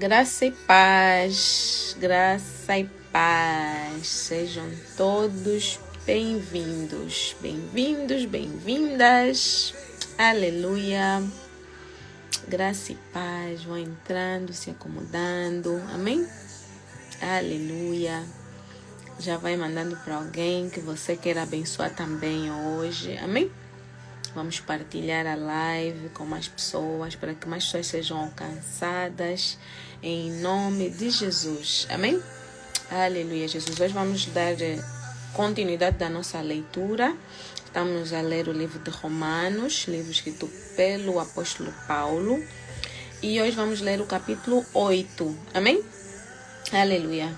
Graça e paz, sejam todos bem-vindos, bem-vindas, aleluia, graça e paz, vão entrando, se acomodando, amém? Aleluia, já vai mandando para alguém que você queira abençoar também hoje, amém? Vamos partilhar a live com mais pessoas, para que mais pessoas sejam alcançadas, em nome de Jesus. Amém? Aleluia, Jesus. Hoje vamos dar continuidade da nossa leitura. Estamos a ler o livro de Romanos, livro escrito pelo apóstolo Paulo. E hoje vamos ler o capítulo 8. Amém? Aleluia.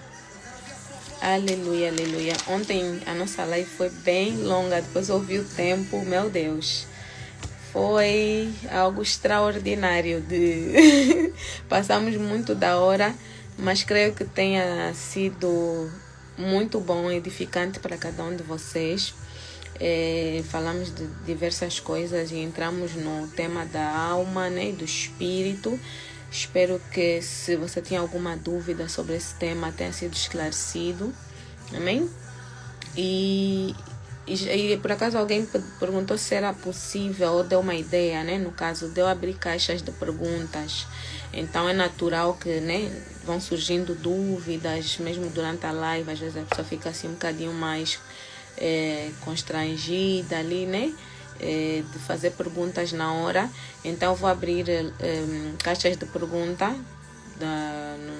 Aleluia, aleluia. Ontem a nossa live foi bem longa, depois eu ouvi o tempo, meu Deus. Foi algo extraordinário. Passamos muito da hora, mas creio que tenha sido muito bom e edificante para cada um de vocês. Falamos de diversas coisas e entramos no tema da alma, né, e do espírito. Espero que, se você tinha alguma dúvida sobre esse tema, tenha sido esclarecido. Amém? E por acaso alguém perguntou se era possível, ou deu uma ideia, né? No caso, deu abrir caixas de perguntas. Então é natural que, né, vão surgindo dúvidas, mesmo durante a live. Às vezes a pessoa fica assim um bocadinho mais constrangida ali, né? De fazer perguntas na hora. Então eu vou abrir caixas de pergunta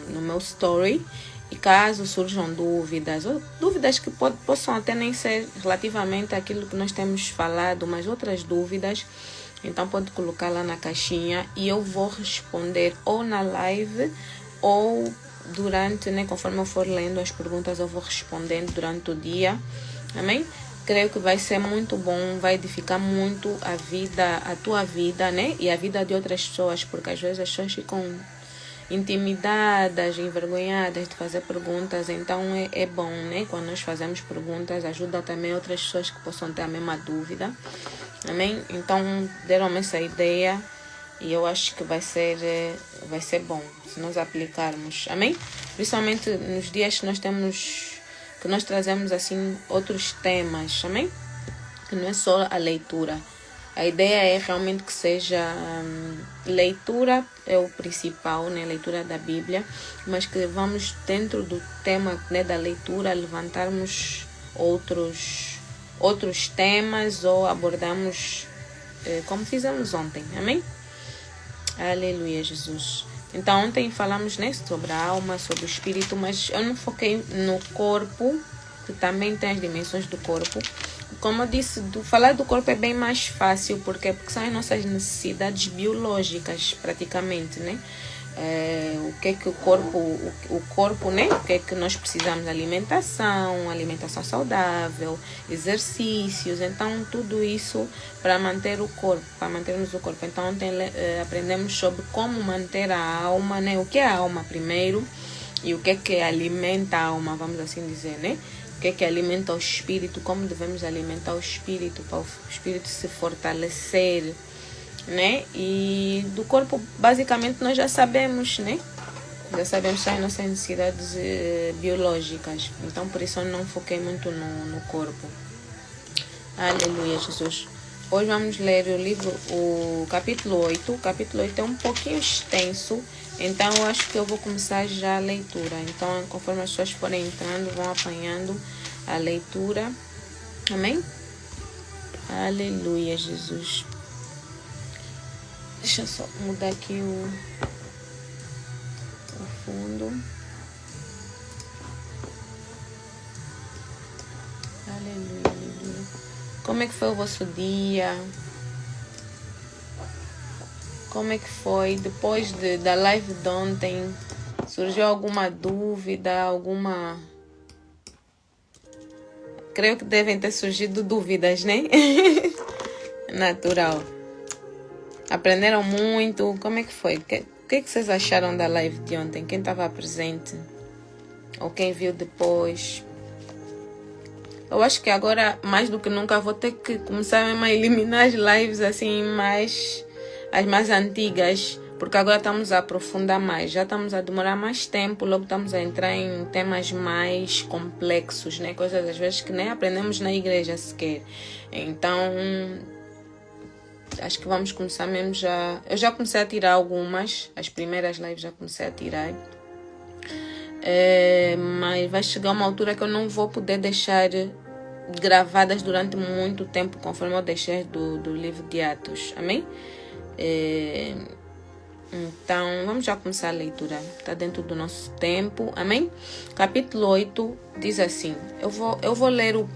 no meu story, e caso surjam dúvidas, ou dúvidas que possam até nem ser relativamente àquilo que nós temos falado, mas outras dúvidas, então pode colocar lá na caixinha e eu vou responder ou na live ou durante, né, conforme eu for lendo as perguntas, eu vou respondendo durante o dia. Amém? Creio que vai ser muito bom, vai edificar muito a tua vida, né? E a vida de outras pessoas, porque às vezes as pessoas ficam intimidadas, envergonhadas de fazer perguntas. Então é bom, né? Quando nós fazemos perguntas, ajuda também outras pessoas que possam ter a mesma dúvida. Amém? Então deram-me essa ideia e eu acho que vai ser bom se nós aplicarmos. Amém? Principalmente nos dias que nós trazemos assim outros temas, amém? Que não é só a leitura. A ideia é realmente que seja leitura, é o principal, né? Leitura da Bíblia, mas que vamos dentro do tema, né, da leitura, levantarmos outros temas ou abordamos como fizemos ontem, amém? Aleluia, Jesus. Então ontem falamos, né, sobre a alma, sobre o espírito, mas eu não foquei no corpo, que também tem as dimensões do corpo. Como eu disse, falar do corpo é bem mais fácil, porque são as nossas necessidades biológicas, praticamente, né? O que é que o corpo, né? O que é que nós precisamos? Alimentação saudável, exercícios, então tudo isso para mantermos o corpo. Então ontem aprendemos sobre como manter a alma, né? O que é a alma primeiro e o que é que alimenta a alma, vamos assim dizer, né? O que é que alimenta o espírito, como devemos alimentar o espírito para o espírito se fortalecer, né? E do corpo, basicamente, nós já sabemos, né? Já sabemos as nossas necessidades biológicas. Então, por isso eu não foquei muito no corpo. Aleluia, Jesus. Hoje vamos ler o capítulo 8. O capítulo 8 é um pouquinho extenso, então eu acho que eu vou começar já a leitura. Então, conforme as pessoas forem entrando, vão apanhando a leitura. Amém? Aleluia, Jesus. Deixa eu só mudar aqui o fundo. Aleluia, aleluia. Como é que foi o vosso dia? Como é que foi? Depois da live de ontem, surgiu alguma dúvida, Creio que devem ter surgido dúvidas, né? Natural. Aprenderam muito? Como é que foi? O que vocês acharam da live de ontem? Quem estava presente? Ou quem viu depois? Eu acho que agora, mais do que nunca, vou ter que começar mesmo a eliminar as lives assim, as mais antigas, porque agora estamos a aprofundar mais, já estamos a demorar mais tempo, logo estamos a entrar em temas mais complexos, né? Coisas às vezes que nem aprendemos na igreja sequer. Então, acho que vamos começar mesmo já. Eu já comecei a tirar algumas, as primeiras lives já comecei a tirar. Mas vai chegar uma altura que eu não vou poder deixar gravadas durante muito tempo, conforme eu deixei do livro de Atos. Amém? Então, vamos já começar a leitura. Está dentro do nosso tempo. Amém? Capítulo 8 diz assim. Eu vou ler o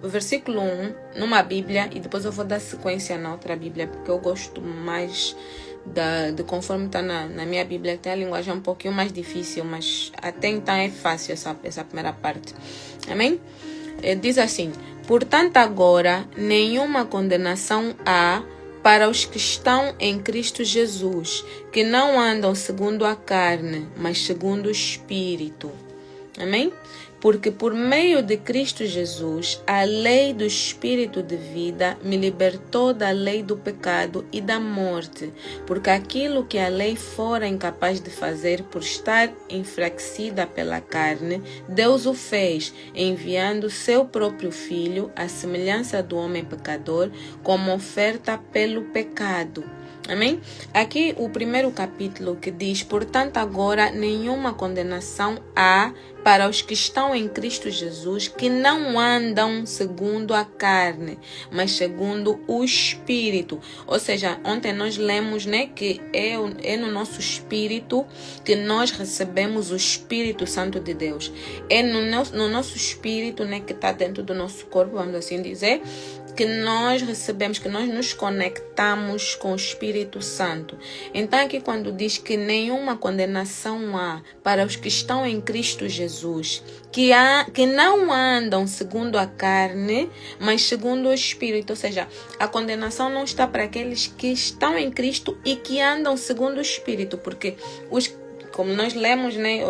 versículo 1 numa Bíblia e depois eu vou dar sequência na outra Bíblia, porque eu gosto mais de conforme está na minha Bíblia. Tem a linguagem um pouquinho mais difícil, mas até então é fácil essa primeira parte. Amém? Diz assim: portanto, agora nenhuma condenação há para os que estão em Cristo Jesus, que não andam segundo a carne, mas segundo o Espírito. Amém? Porque por meio de Cristo Jesus, a lei do Espírito de vida me libertou da lei do pecado e da morte, porque aquilo que a lei fora incapaz de fazer por estar enfraquecida pela carne, Deus o fez, enviando seu próprio Filho, à semelhança do homem pecador, como oferta pelo pecado. Amém? Aqui o primeiro capítulo que diz: portanto, agora nenhuma condenação há para os que estão em Cristo Jesus, que não andam segundo a carne, mas segundo o Espírito. Ou seja, ontem nós lemos, né, que é no nosso espírito que nós recebemos o Espírito Santo de Deus. É no nosso espírito, né, que está dentro do nosso corpo, vamos assim dizer, que nós recebemos, que nós nos conectamos com o Espírito Santo. Então aqui quando diz que nenhuma condenação há para os que estão em Cristo Jesus, que não andam segundo a carne, mas segundo o Espírito. Ou seja, a condenação não está para aqueles que estão em Cristo e que andam segundo o Espírito, porque como nós lemos, né?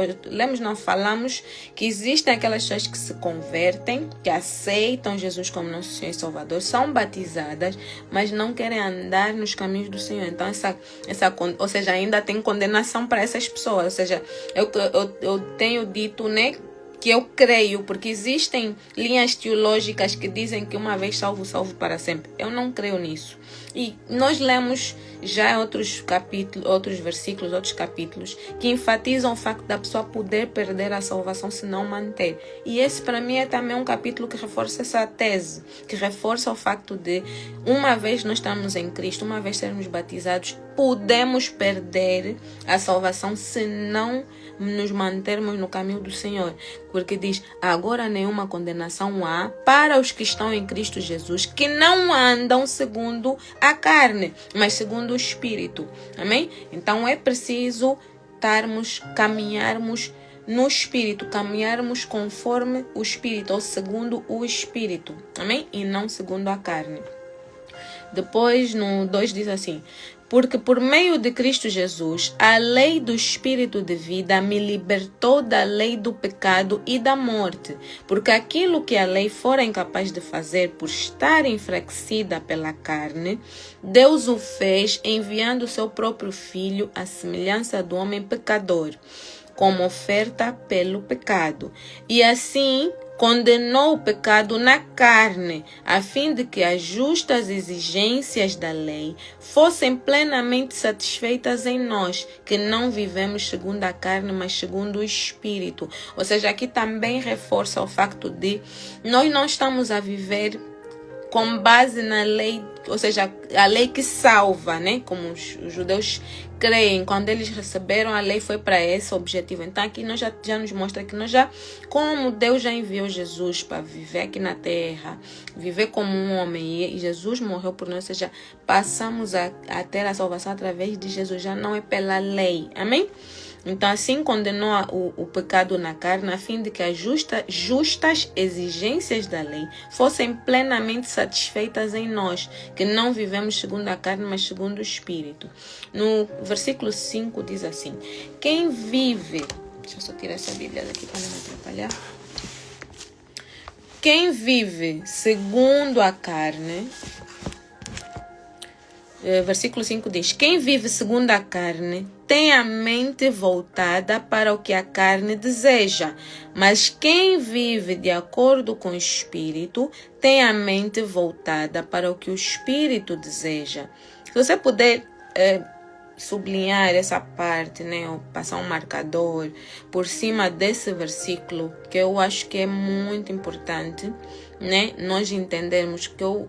Falamos que existem aquelas pessoas que se convertem, que aceitam Jesus como nosso Senhor e Salvador, são batizadas, mas não querem andar nos caminhos do Senhor. Então, ou seja, ainda tem condenação para essas pessoas. Ou seja, eu tenho dito, né, que eu creio, porque existem linhas teológicas que dizem que uma vez salvo, salvo para sempre. Eu não creio nisso. E nós lemos já outros capítulos, outros versículos, outros capítulos que enfatizam o facto da pessoa poder perder a salvação se não manter. E esse para mim é também um capítulo que reforça essa tese, que reforça o facto de uma vez nós estamos em Cristo, uma vez sermos batizados, podemos perder a salvação se não nos mantermos no caminho do Senhor. Porque diz: agora nenhuma condenação há para os que estão em Cristo Jesus, que não andam segundo a carne, mas segundo o Espírito. Amém? Então é preciso caminharmos no Espírito, caminharmos conforme o Espírito, ou segundo o Espírito. Amém? E não segundo a carne. Depois no 2 diz assim: porque por meio de Cristo Jesus, a lei do Espírito de vida me libertou da lei do pecado e da morte, porque aquilo que a lei fora incapaz de fazer por estar enfraquecida pela carne, Deus o fez enviando o seu próprio Filho à semelhança do homem pecador, como oferta pelo pecado. E assim condenou o pecado na carne, a fim de que as justas exigências da lei fossem plenamente satisfeitas em nós, que não vivemos segundo a carne, mas segundo o Espírito. Ou seja, aqui também reforça o facto de nós não estamos a viver com base na lei, ou seja, a lei que salva, né? Como os judeus creem, quando eles receberam a lei foi para esse objetivo. Então aqui nós já nos mostra que como Deus já enviou Jesus para viver aqui na terra, viver como um homem, e Jesus morreu por nós, ou seja, passamos a ter a salvação através de Jesus, já não é pela lei. Amém? Então assim condenou o pecado na carne, a fim de que as justas exigências da lei fossem plenamente satisfeitas em nós, que não vivemos segundo a carne, mas segundo o Espírito. No versículo 5 diz assim: quem vive... Deixa eu só tirar essa Bíblia daqui para não me atrapalhar. Quem vive segundo a carne versículo 5 diz: quem vive segundo a carne tem a mente voltada para o que a carne deseja, mas quem vive de acordo com o Espírito tem a mente voltada para o que o Espírito deseja. Se você puder sublinhar essa parte, né, ou passar um marcador por cima desse versículo, que eu acho que é muito importante, né, nós entendermos que eu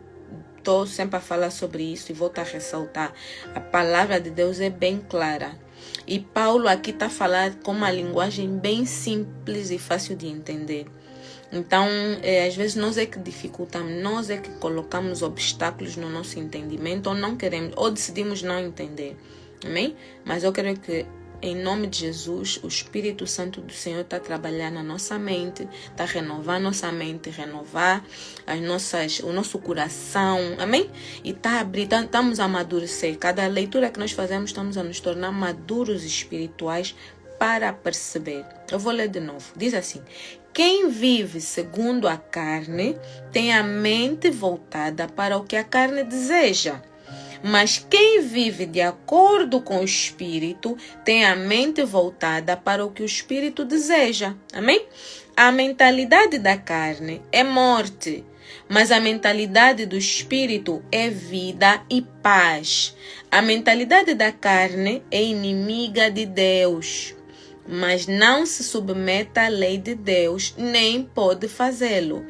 estou sempre a falar sobre isso e volto a ressaltar. A palavra de Deus é bem clara. E Paulo aqui está falando com uma linguagem bem simples e fácil de entender. Então, às vezes nós é que dificultamos, nós é que colocamos obstáculos no nosso entendimento, ou não queremos, ou decidimos não entender. Amém? Mas eu creio que, em nome de Jesus, o Espírito Santo do Senhor está trabalhando na nossa mente, está a renovar nossa mente, renovar o nosso coração, amém? E está a abrir, estamos a amadurecer. Cada leitura que nós fazemos, estamos a nos tornar maduros espirituais para perceber. Eu vou ler de novo. Diz assim: quem vive segundo a carne tem a mente voltada para o que a carne deseja. Mas quem vive de acordo com o Espírito tem a mente voltada para o que o Espírito deseja. Amém? A mentalidade da carne é morte, mas a mentalidade do Espírito é vida e paz. A mentalidade da carne é inimiga de Deus, mas não se submete à lei de Deus, nem pode fazê-lo.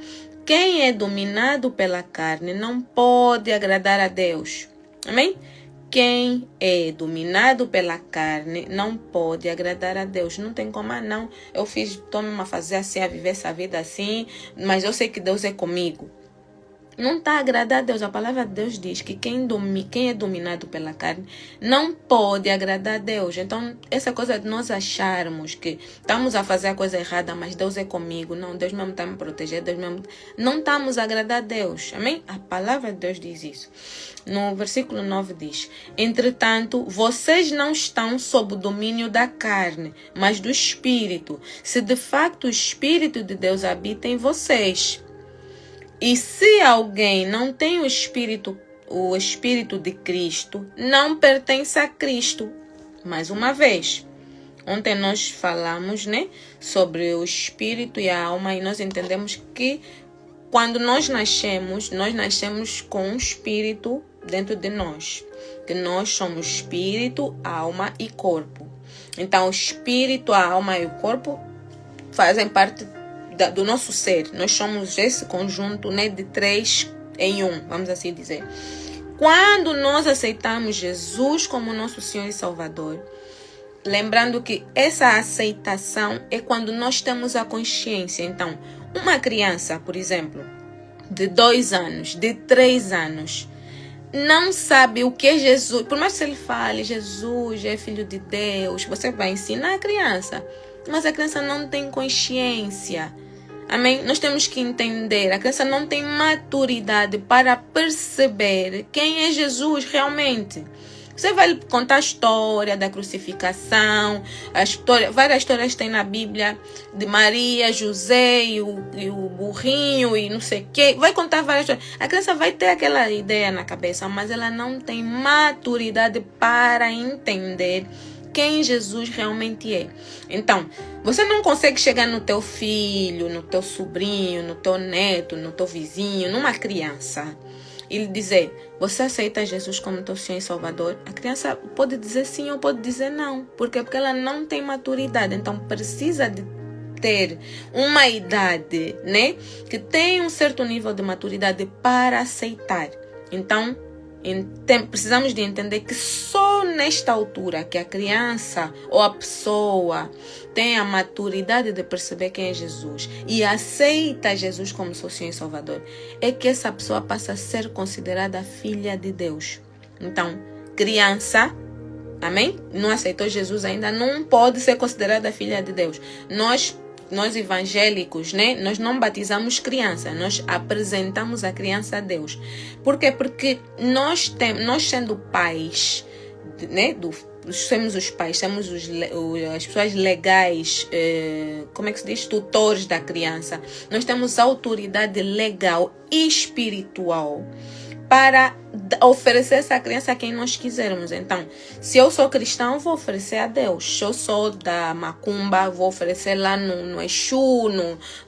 Quem é dominado pela carne não pode agradar a Deus. Amém? Quem é dominado pela carne não pode agradar a Deus. Não tem como, não. Eu estou-me a fazer assim, a viver essa vida assim, mas eu sei que Deus é comigo. Não está a agradar a Deus. A palavra de Deus diz que quem é dominado pela carne não pode agradar a Deus. Então, essa coisa de nós acharmos que estamos a fazer a coisa errada, mas Deus é comigo. Não, Deus mesmo está a me proteger. Deus mesmo... Não estamos a agradar a Deus. Amém? A palavra de Deus diz isso. No versículo 9 diz: entretanto, vocês não estão sob o domínio da carne, mas do Espírito, se de facto o Espírito de Deus habita em vocês. E se alguém não tem o Espírito de Cristo, não pertence a Cristo. Mais uma vez, ontem nós falamos, né, sobre o Espírito e a alma, e nós entendemos que quando nós nascemos com um Espírito dentro de nós. Que nós somos Espírito, alma e corpo. Então, o Espírito, a alma e o corpo fazem parte do nosso ser. Nós somos esse conjunto, né, de 3 em 1, vamos assim dizer. Quando nós aceitamos Jesus como nosso Senhor e Salvador, lembrando que essa aceitação é quando nós temos a consciência. Então, uma criança, por exemplo, de 2 anos, de 3 anos, não sabe o que é Jesus. Por mais que ele fale, Jesus é Filho de Deus, você vai ensinar a criança, mas a criança não tem consciência. Amém? Nós temos que entender, a criança não tem maturidade para perceber quem é Jesus realmente. Você vai contar a história da crucificação, várias histórias tem na Bíblia de Maria, José e o burrinho e não sei o quê. Vai contar várias histórias. A criança vai ter aquela ideia na cabeça, mas ela não tem maturidade para entender quem Jesus realmente é. Então, você não consegue chegar no teu filho, no teu sobrinho, no teu neto, no teu vizinho, numa criança e lhe dizer: você aceita Jesus como teu Senhor e Salvador? A criança pode dizer sim ou pode dizer não. Por quê? Porque ela não tem maturidade. Então, precisa de ter uma idade, né, que tem um certo nível de maturidade para aceitar. Então, precisamos de entender que só nesta altura que a criança ou a pessoa tem a maturidade de perceber quem é Jesus e aceita Jesus como seu Senhor e Salvador, é que essa pessoa passa a ser considerada filha de Deus. Então, criança, amém? Não aceitou Jesus ainda, não pode ser considerada filha de Deus. Nós evangélicos, né? Nós não batizamos criança, nós apresentamos a criança a Deus. Por quê? Porque nós sendo pais, né? Somos os pais, somos as pessoas legais, como é que se diz? Tutores da criança. Nós temos autoridade legal e espiritual para oferecer essa criança a quem nós quisermos. Então, se eu sou cristão, vou oferecer a Deus. Se eu sou da macumba, vou oferecer lá no Exu,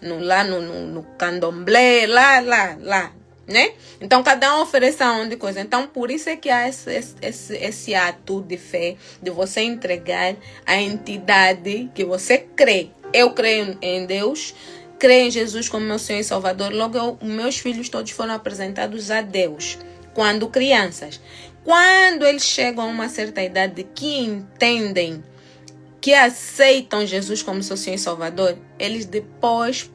no candomblé, lá, né? Então, cada um oferece aonde coisa. Então, por isso é que há esse ato de fé, de você entregar a entidade que você crê. Eu creio em Deus, creio em Jesus como meu Senhor e Salvador. Logo, meus filhos todos foram apresentados a Deus quando crianças. Quando eles chegam a uma certa idade que entendem, que aceitam Jesus como seu Senhor e Salvador, eles depois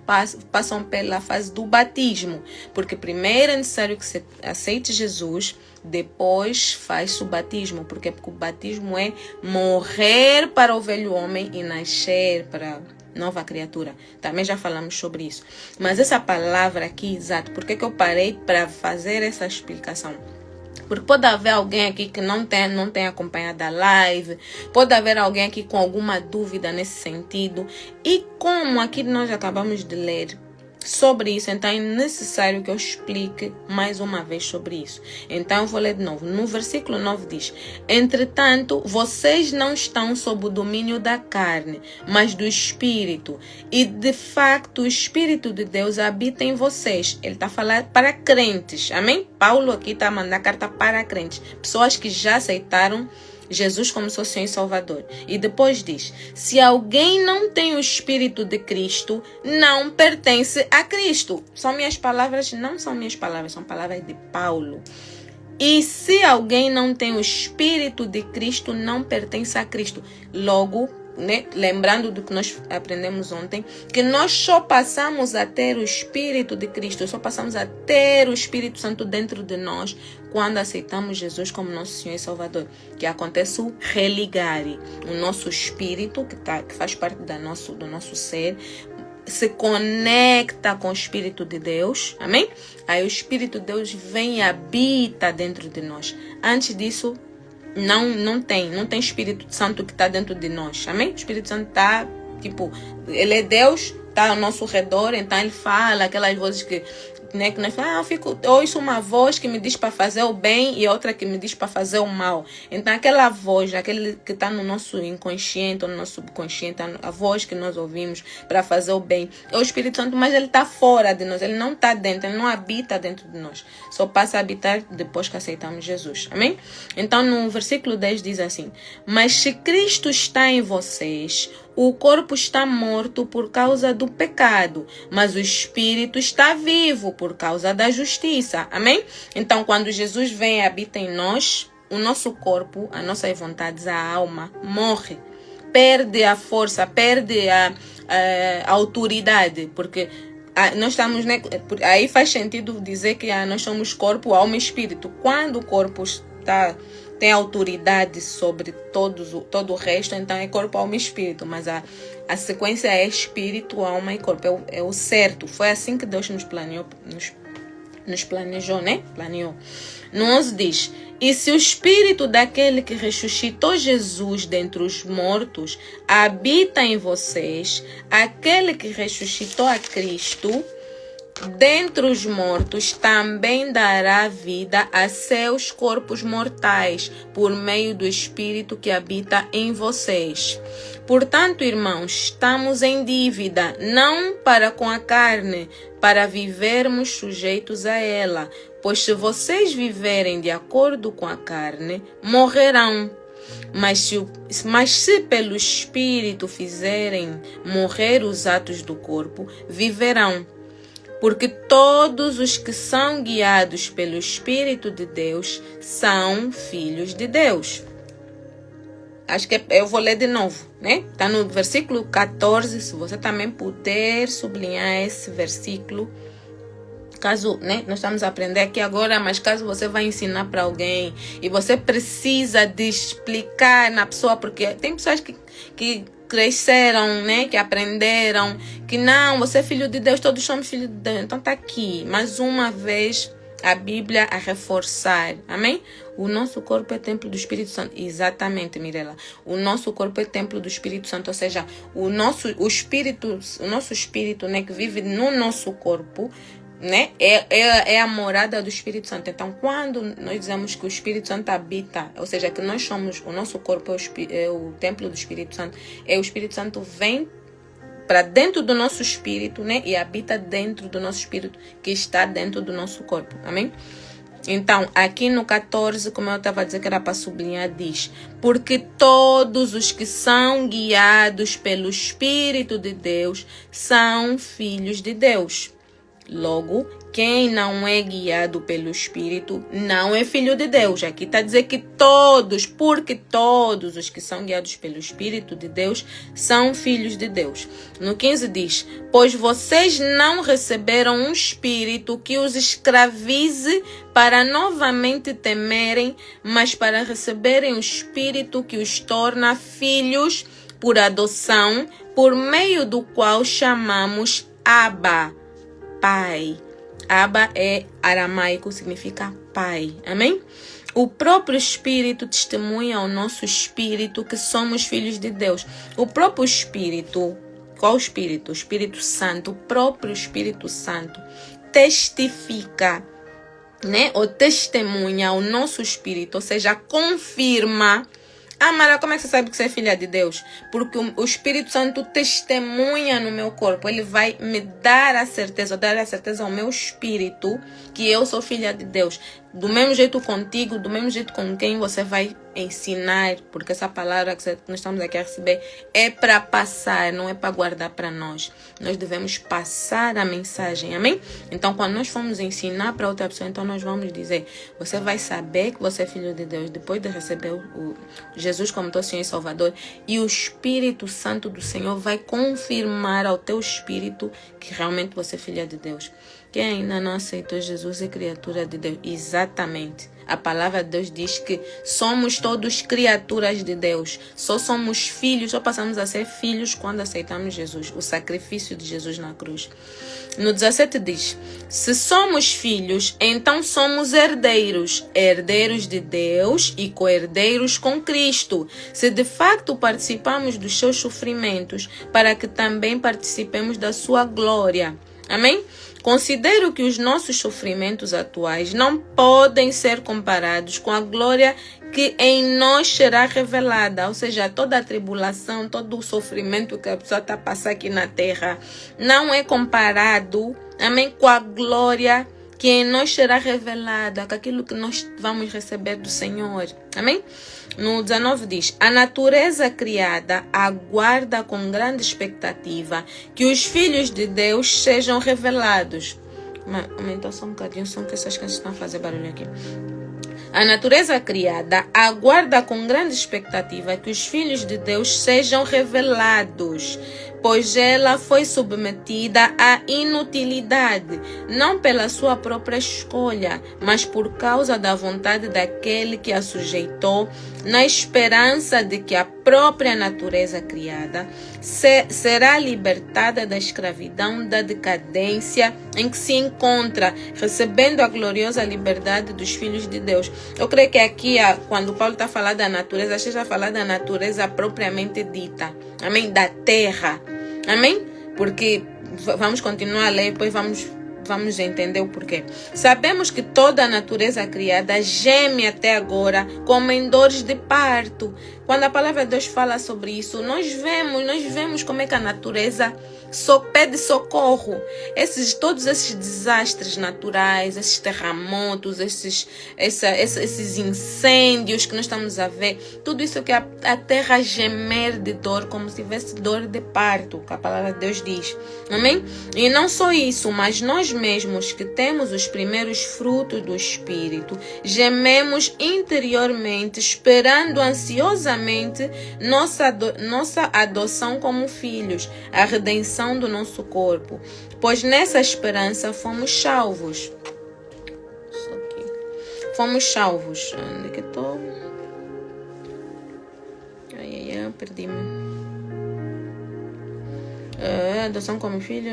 passam pela fase do batismo. Porque primeiro é necessário que você aceite Jesus, depois faz o batismo. Porque o batismo é morrer para o velho homem e nascer para nova criatura. Também já falamos sobre isso. Mas essa palavra aqui, exato, por que eu parei para fazer essa explicação? Porque pode haver alguém aqui que não tem acompanhado a live, pode haver alguém aqui com alguma dúvida nesse sentido. E como aqui nós acabamos de ler sobre isso, então é necessário que eu explique mais uma vez sobre isso. Então eu vou ler de novo. No versículo 9 diz: entretanto, vocês não estão sob o domínio da carne, mas do Espírito. E de facto o Espírito de Deus habita em vocês. Ele está falando para crentes, amém? Paulo aqui está mandando carta para crentes, pessoas que já aceitaram Jesus como seu Senhor e Salvador. E depois diz: se alguém não tem o Espírito de Cristo, não pertence a Cristo. São minhas palavras? Não são minhas palavras, são palavras de Paulo. E se alguém não tem o Espírito de Cristo, não pertence a Cristo. Logo, né, lembrando do que nós aprendemos ontem, que nós só passamos a ter o Espírito de Cristo, só passamos a ter o Espírito Santo dentro de nós quando aceitamos Jesus como nosso Senhor e Salvador, que acontece o religar, o nosso espírito, que faz parte do nosso ser, se conecta com o Espírito de Deus, amém? Aí o Espírito de Deus vem e habita dentro de nós. Antes disso, não tem Espírito Santo que está dentro de nós, amém? O Espírito Santo está, ele é Deus, está ao nosso redor, então ele fala aquelas vozes que nós falamos, eu ouço uma voz que me diz para fazer o bem e outra que me diz para fazer o mal. Então aquela voz, aquele que está no nosso inconsciente ou no nosso subconsciente, a voz que nós ouvimos para fazer o bem, é o Espírito Santo, mas ele está fora de nós, ele não está dentro, ele não habita dentro de nós, só passa a habitar depois que aceitamos Jesus, amém? Então no versículo 10 diz assim: mas se Cristo está em vocês, o corpo está morto por causa do pecado, mas o espírito está vivo por causa da justiça. Amém? Então, quando Jesus vem e habita em nós, o nosso corpo, as nossas vontades, a alma, morre. Perde a força, perde a autoridade, porque nós estamos, né, aí faz sentido dizer que nós somos corpo, alma e espírito. Quando o corpo tem autoridade sobre todo o resto, então é corpo, alma e espírito. Mas a sequência é espírito, alma e corpo. É o certo. Foi assim que Deus nos planeou, nos planejou, né? Planeou. No 11 diz: e se o espírito daquele que ressuscitou Jesus dentre os mortos habita em vocês, aquele que ressuscitou a Cristo dentre os mortos também dará vida a seus corpos mortais, por meio do Espírito que habita em vocês. Portanto, irmãos, estamos em dívida, não para com a carne, para vivermos sujeitos a ela. Pois se vocês viverem de acordo com a carne, morrerão. Mas se pelo Espírito fizerem morrer os atos do corpo, viverão. Porque todos os que são guiados pelo Espírito de Deus são filhos de Deus. Acho que eu vou ler de novo, né? Está no versículo 14, se você também puder sublinhar esse versículo. Caso, né, nós estamos a aprender aqui agora, mas caso você vai ensinar para alguém e você precisa de explicar na pessoa, porque tem pessoas que cresceram, né, que aprenderam, que não, você é filho de Deus, todos somos filhos de Deus. Então está aqui, mais uma vez, a Bíblia a reforçar, amém? O nosso corpo é templo do Espírito Santo. Exatamente, Mirela. O nosso corpo é templo do Espírito Santo, ou seja, o nosso espírito, né, que vive no nosso corpo, né? É a morada do Espírito Santo. Então, quando nós dizemos que o Espírito Santo habita, ou seja, que nós somos, o nosso corpo é o templo do Espírito Santo, o Espírito Santo vem para dentro do nosso espírito, né? E habita dentro do nosso espírito, que está dentro do nosso corpo. Amém? Então, aqui no 14, como eu estava a dizer que era para sublinhar, diz: porque todos os que são guiados pelo Espírito de Deus são filhos de Deus. Logo, quem não é guiado pelo Espírito não é filho de Deus. Aqui está a dizer que todos, porque todos os que são guiados pelo Espírito de Deus são filhos de Deus. No 15 diz: pois vocês não receberam um espírito que os escravize para novamente temerem, mas para receberem o espírito que os torna filhos por adoção, por meio do qual chamamos Abba, Pai. Abba é aramaico, significa pai. Amém? O próprio Espírito testemunha ao nosso espírito que somos filhos de Deus. O próprio Espírito, qual Espírito? O Espírito Santo, o próprio Espírito Santo testifica, né? Ou testemunha ao nosso espírito, ou seja, confirma. Ah, Mara, como é que você sabe que você é filha de Deus? Porque o Espírito Santo testemunha no meu corpo. Ele vai me dar a certeza ao meu espírito que eu sou filha de Deus. Do mesmo jeito contigo, do mesmo jeito com quem você vai ensinar, porque essa palavra que nós estamos aqui a receber é para passar, não é para guardar para nós. Nós devemos passar a mensagem, amém? Então, quando nós formos ensinar para outra pessoa, então nós vamos dizer: você vai saber que você é filho de Deus depois de receber o Jesus como teu Senhor e Salvador, e o Espírito Santo do Senhor vai confirmar ao teu espírito que realmente você é filha de Deus. Quem ainda não aceitou Jesus é criatura de Deus. Exatamente. A palavra de Deus diz que somos todos criaturas de Deus. Só somos filhos, só passamos a ser filhos quando aceitamos Jesus, o sacrifício de Jesus na cruz. No 17 diz: se somos filhos, então somos herdeiros, herdeiros de Deus e co-herdeiros com Cristo, se de facto participamos dos seus sofrimentos, para que também participemos da sua glória. Amém? Considero que os nossos sofrimentos atuais não podem ser comparados com a glória que em nós será revelada. Ou seja, toda a tribulação, todo o sofrimento que a pessoa está passando aqui na terra não é comparado, amém, com a glória que em nós será revelada, com aquilo que nós vamos receber do Senhor. Amém? No 19 diz: a natureza criada aguarda com grande expectativa que os filhos de Deus sejam revelados. Aumentou só um bocadinho, só que essas crianças estão a fazer barulho aqui. A natureza criada aguarda com grande expectativa que os filhos de Deus sejam revelados, pois ela foi submetida à inutilidade, não pela sua própria escolha, mas por causa da vontade daquele que a sujeitou, na esperança de que a própria natureza criada será libertada da escravidão, da decadência em que se encontra, recebendo a gloriosa liberdade dos filhos de Deus. Eu creio que aqui, quando Paulo está falando da natureza, está falando da natureza propriamente dita, amém? Da terra, amém? Porque vamos continuar a ler, depois vamos entender o porquê. Sabemos que toda a natureza criada geme até agora como em dores de parto. Quando a palavra de Deus fala sobre isso, nós vemos como é que a natureza pede socorro. Todos esses desastres naturais, esses terremotos, esses incêndios que nós estamos a ver, tudo isso que a terra gemer de dor, como se tivesse dor de parto, que a palavra de Deus diz. Amém? E não só isso, mas nós mesmos que temos os primeiros frutos do Espírito, gememos interiormente, esperando ansiosamente nossa adoção como filhos, a redenção do nosso corpo, pois nessa esperança fomos salvos. Fomos salvos. Onde que estou? Perdi-me. Adoção como filho,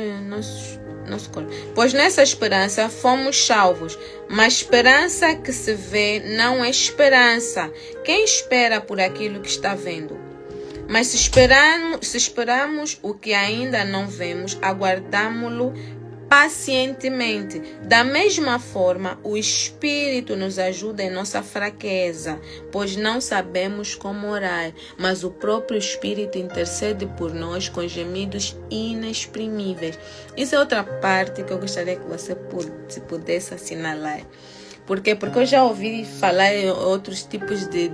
nosso corpo. Pois nessa esperança fomos salvos. Mas esperança que se vê não é esperança. Quem espera por aquilo que está vendo? Mas se esperamos o que ainda não vemos, aguardamo-lo pacientemente. Da mesma forma, o Espírito nos ajuda em nossa fraqueza, pois não sabemos como orar, mas o próprio Espírito intercede por nós com gemidos inexprimíveis. Isso é outra parte que eu gostaria que você pudesse assinalar. Por quê? Porque eu já ouvi falar em outros tipos de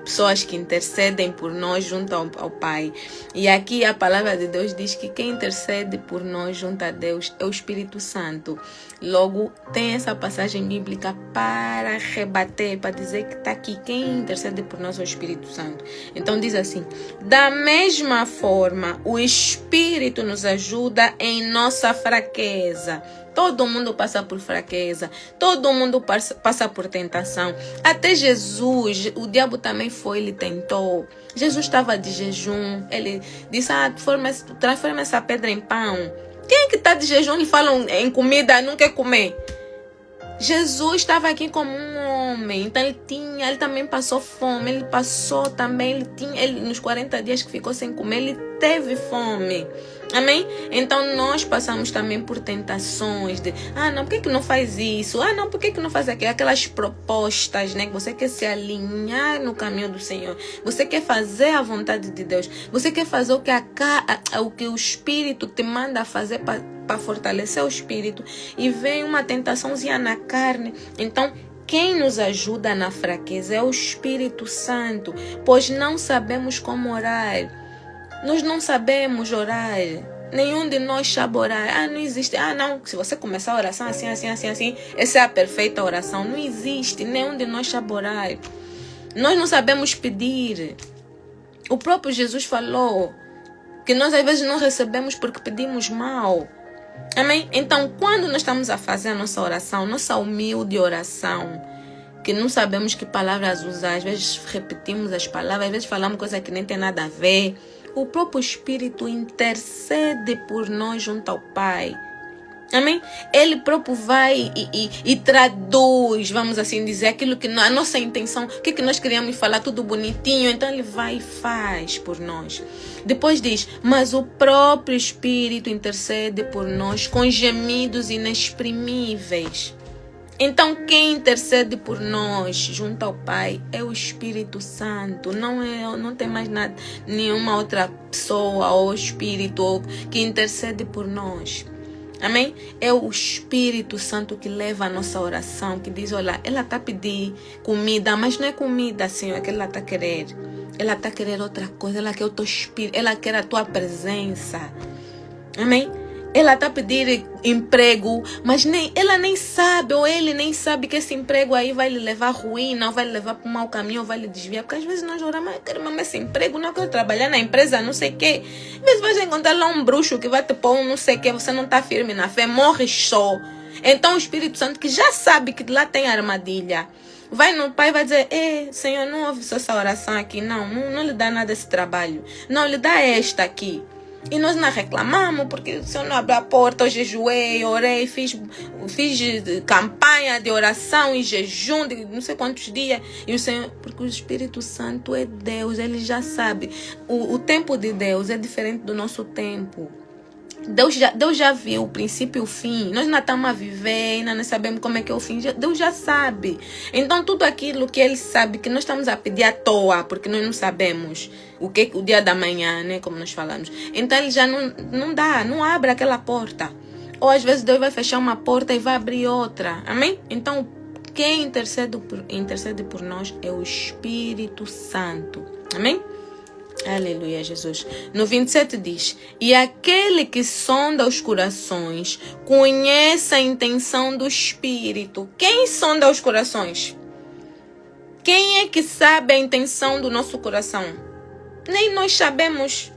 pessoas que intercedem por nós junto ao Pai. E aqui a palavra de Deus diz que quem intercede por nós junto a Deus é o Espírito Santo. Logo, tem essa passagem bíblica para rebater, para dizer que está aqui. Quem intercede por nós é o Espírito Santo. Então diz assim: da mesma forma, o Espírito nos ajuda em nossa fraqueza. Todo mundo passa por fraqueza, todo mundo passa por tentação. Até Jesus, o diabo também foi, ele tentou. Jesus estava de jejum, ele disse: transforma essa pedra em pão. Quem é que está de jejum e fala em comida e não quer comer? Jesus estava aqui como um homem, então ele também passou fome, ele passou também, ele nos 40 dias que ficou sem comer, ele teve fome. Amém? Então nós passamos também por tentações de, não, por que não faz isso? Não, por que não faz aquilo? Aquelas propostas, né? Você quer se alinhar no caminho do Senhor. Você quer fazer a vontade de Deus. Você quer fazer o que o Espírito te manda fazer para fortalecer o Espírito. E vem uma tentaçãozinha na carne. Então, quem nos ajuda na fraqueza é o Espírito Santo, pois não sabemos como orar. Nós não sabemos orar. Nenhum de nós sabe orar. Não existe. Não, se você começar a oração assim, essa é a perfeita oração. Não existe. Nenhum de nós sabe orar. Nós não sabemos pedir. O próprio Jesus falou que nós às vezes não recebemos porque pedimos mal. Amém? Então, quando nós estamos a fazer a nossa oração, nossa humilde oração, que não sabemos que palavras usar, às vezes repetimos as palavras, às vezes falamos coisa que nem tem nada a ver, o próprio Espírito intercede por nós junto ao Pai. Amém? Ele próprio vai e traduz, vamos assim dizer, aquilo que a nossa intenção, o que nós queríamos falar, tudo bonitinho. Então ele vai e faz por nós. Depois diz: mas o próprio Espírito intercede por nós com gemidos inexprimíveis. Então quem intercede por nós junto ao Pai é o Espírito Santo. Não tem mais nada, nenhuma outra pessoa ou espírito que intercede por nós. Amém? É o Espírito Santo que leva a nossa oração, que diz: olha, ela está pedindo comida, mas não é comida, Senhor, que ela está querendo. Ela está querendo outra coisa, ela quer o teu Espírito, ela quer a tua presença. Amém? Ela está pedindo emprego, mas ela nem sabe, ou ele nem sabe que esse emprego aí vai lhe levar à ruína, ou vai lhe levar para um mau caminho, ou vai lhe desviar. Porque às vezes nós oramos: quero esse emprego, não quero trabalhar na empresa, não sei o quê. Às vezes vai encontrar lá um bruxo que vai te pôr um não sei o quê, você não está firme na fé, morre só. Então o Espírito Santo, que já sabe que lá tem armadilha, vai no Pai e vai dizer: Senhor, não ouve só essa oração aqui, não lhe dá nada esse trabalho. Não, lhe dá esta aqui. E nós não reclamamos porque o Senhor não abriu a porta. Eu jejuei, orei, fiz campanha de oração e jejum de não sei quantos dias. E o Senhor, porque o Espírito Santo é Deus, ele já sabe. O tempo de Deus é diferente do nosso tempo. Deus já viu o princípio e o fim. Nós não estamos a viver, ainda não sabemos como é que é o fim. Deus já sabe. Então tudo aquilo que Ele sabe, que nós estamos a pedir à toa, porque nós não sabemos o dia da manhã, né? Como nós falamos. Então Ele já não abre aquela porta. Ou às vezes Deus vai fechar uma porta e vai abrir outra. Amém? Então quem intercede por nós é o Espírito Santo. Amém? Aleluia, Jesus. No 27 diz: e aquele que sonda os corações conhece a intenção do Espírito. Quem sonda os corações? Quem é que sabe a intenção do nosso coração? Nem nós sabemos.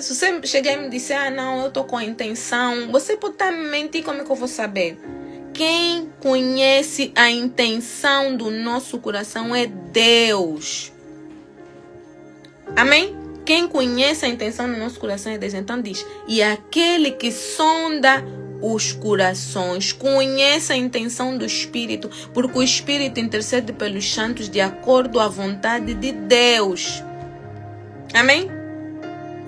Se você chegar e me disser: não, eu estou com a intenção, você pode estar me mentir, como é que eu vou saber? Quem conhece a intenção do nosso coração é Deus. Amém? Quem conhece a intenção do nosso coração é Deus. Então diz: e aquele que sonda os corações conhece a intenção do Espírito, porque o Espírito intercede pelos santos de acordo à vontade de Deus. Amém?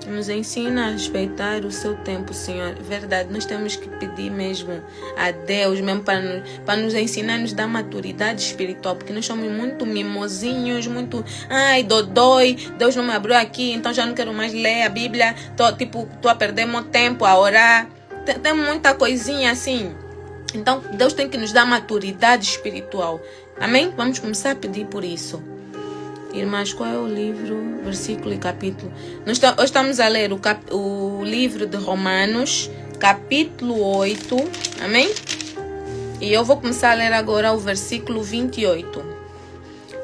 Nos ensina a respeitar o seu tempo, Senhor. Verdade, nós temos que pedir mesmo a Deus, mesmo para nos ensinar, nos dar maturidade espiritual, porque nós somos muito mimosinhos, muito, dodói, Deus não me abriu aqui, então já não quero mais ler a Bíblia, tô a perder meu tempo a orar. Tem muita coisinha assim. Então, Deus tem que nos dar maturidade espiritual. Amém? Vamos começar a pedir por isso. Irmãs, qual é o livro, versículo e capítulo? Hoje estamos a ler o livro de Romanos, capítulo 8. Amém? E eu vou começar a ler agora o versículo 28.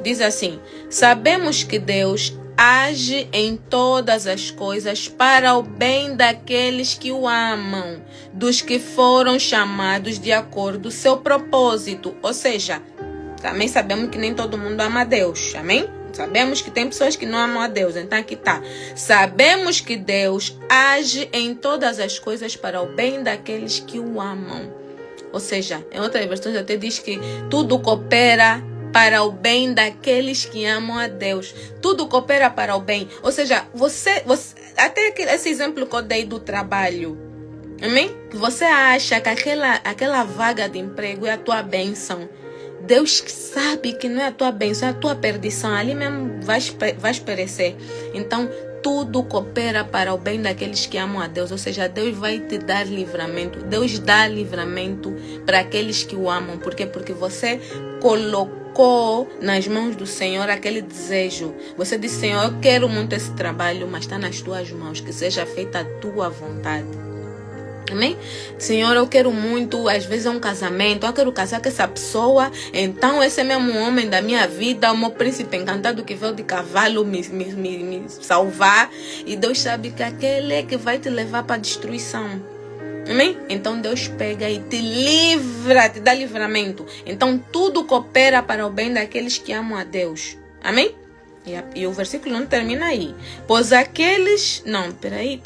Diz assim: sabemos que Deus age em todas as coisas para o bem daqueles que o amam, dos que foram chamados de acordo com o seu propósito. Ou seja, também sabemos que nem todo mundo ama a Deus. Amém? Sabemos que tem pessoas que não amam a Deus. Então aqui está. Sabemos que Deus age em todas as coisas para o bem daqueles que o amam. Ou seja, em outras versões até diz que tudo coopera para o bem daqueles que amam a Deus. Tudo coopera para o bem. Ou seja, você até esse exemplo que eu dei do trabalho. Amém? Você acha que aquela vaga de emprego é a tua bênção. Deus sabe que não é a tua bênção, é a tua perdição. Ali mesmo vais perecer. Então, tudo coopera para o bem daqueles que amam a Deus. Ou seja, Deus vai te dar livramento. Deus dá livramento para aqueles que o amam. Por quê? Porque você colocou nas mãos do Senhor aquele desejo. Você disse: Senhor, eu quero muito esse trabalho, mas está nas tuas mãos. Que seja feita a tua vontade. Amém? Senhor, eu quero muito, às vezes é um casamento, eu quero casar com essa pessoa, então esse é mesmo o homem da minha vida, o meu príncipe encantado que veio de cavalo me salvar, e Deus sabe que aquele é que vai te levar para a destruição. Amém? Então Deus pega e te livra, te dá livramento. Então tudo coopera para o bem daqueles que amam a Deus. Amém? E o versículo não termina aí. Pois aqueles... Não, peraí.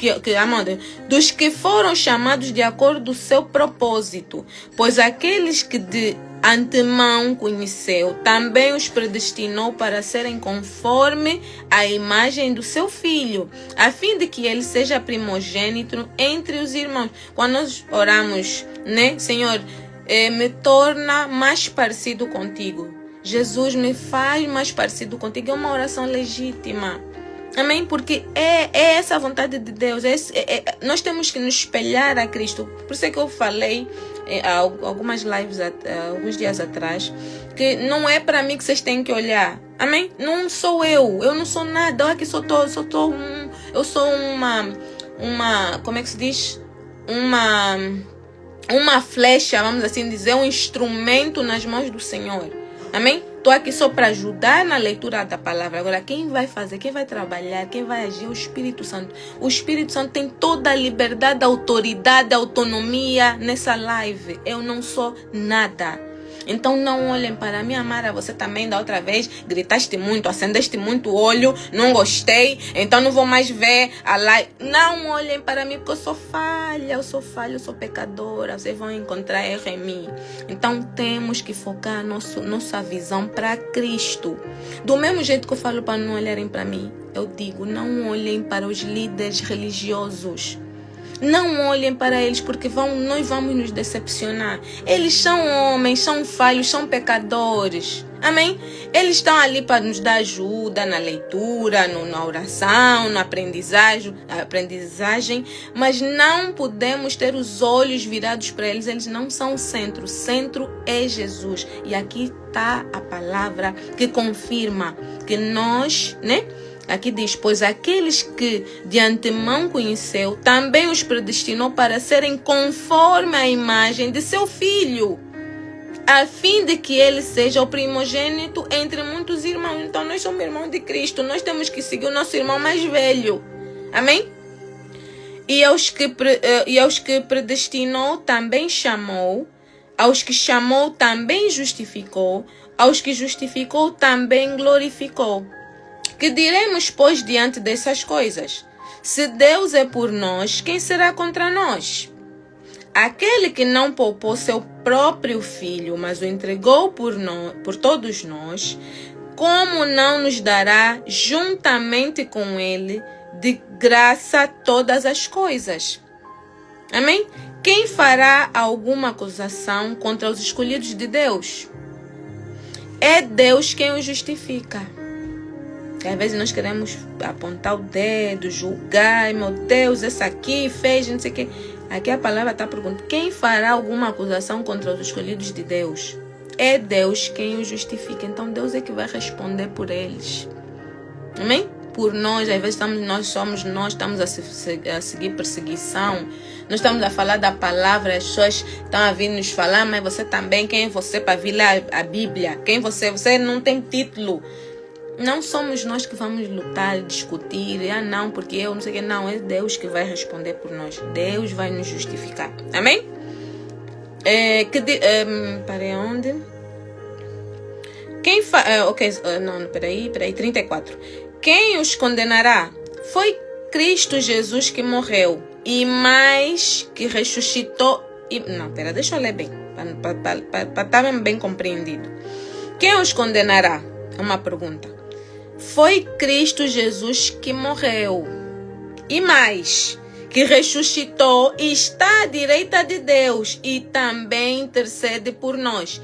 Dos que foram chamados de acordo com o seu propósito. Pois aqueles que de antemão conheceu, também os predestinou para serem conforme a imagem do seu Filho, a fim de que ele seja primogênito entre os irmãos. Quando nós oramos, né? Senhor, me torna mais parecido contigo. Jesus, me faz mais parecido contigo. É uma oração legítima. Amém? Porque é essa a vontade de Deus. Nós temos que nos espelhar a Cristo. Por isso é que eu falei algumas lives, alguns dias atrás, que não é para mim que vocês têm que olhar. Amém? Não sou eu. Eu não sou nada. Olha que eu sou uma, como é que se diz? Uma flecha, vamos assim dizer, um instrumento nas mãos do Senhor. Amém? Estou aqui só para ajudar na leitura da palavra. Agora, quem vai fazer, quem vai trabalhar, quem vai agir é o Espírito Santo. O Espírito Santo tem toda a liberdade, a autoridade, a autonomia nessa live. Eu não sou nada. Então não olhem para mim, Amara, você também da outra vez gritaste muito, acendeste muito o olho, não gostei, então não vou mais ver a live. Não olhem para mim porque eu sou falha, eu sou pecadora, vocês vão encontrar erro em mim. Então temos que focar nossa visão para Cristo. Do mesmo jeito que eu falo para não olharem para mim, eu digo, não olhem para os líderes religiosos. Não olhem para eles porque nós vamos nos decepcionar. Eles são homens, são falhos, são pecadores. Amém? Eles estão ali para nos dar ajuda na leitura, na oração, na aprendizagem, mas não podemos ter os olhos virados para eles. Eles não são o centro. O centro é Jesus. E aqui está a palavra que confirma que nós, né? Aqui diz, pois aqueles que de antemão conheceu, também os predestinou para serem conforme a imagem de seu Filho, a fim de que ele seja o primogênito entre muitos irmãos. Então nós somos irmãos de Cristo, nós temos que seguir o nosso irmão mais velho. Amém? E aos que predestinou também chamou, aos que chamou também justificou, aos que justificou também glorificou. Que diremos, pois, diante dessas coisas? Se Deus é por nós, quem será contra nós? Aquele que não poupou seu próprio Filho, mas o entregou por todos nós, como não nos dará juntamente com Ele de graça todas as coisas? Amém? Quem fará alguma acusação contra os escolhidos de Deus? É Deus quem os justifica. E às vezes nós queremos apontar o dedo, julgar, meu Deus, esse aqui fez, não sei o quê. Aqui a palavra está perguntando, quem fará alguma acusação contra os escolhidos de Deus? É Deus quem os justifica. Então Deus é que vai responder por eles. Amém? Por nós, às vezes nós estamos a seguir perseguição. Nós estamos a falar da palavra, as pessoas estão a vir nos falar, mas você também, quem é você para vir ler a Bíblia? Quem você? Você não tem título. Não somos nós que vamos lutar, discutir. Não, porque eu não sei o que. Não, é Deus que vai responder por nós. Deus vai nos justificar. Amém? Para onde? Peraí, 34. Quem os condenará? Foi Cristo Jesus que morreu e mais que ressuscitou. Deixa eu ler bem, para estar bem compreendido. Quem os condenará? É uma pergunta. Foi Cristo Jesus que morreu e mais que ressuscitou e está à direita de Deus e também intercede por nós.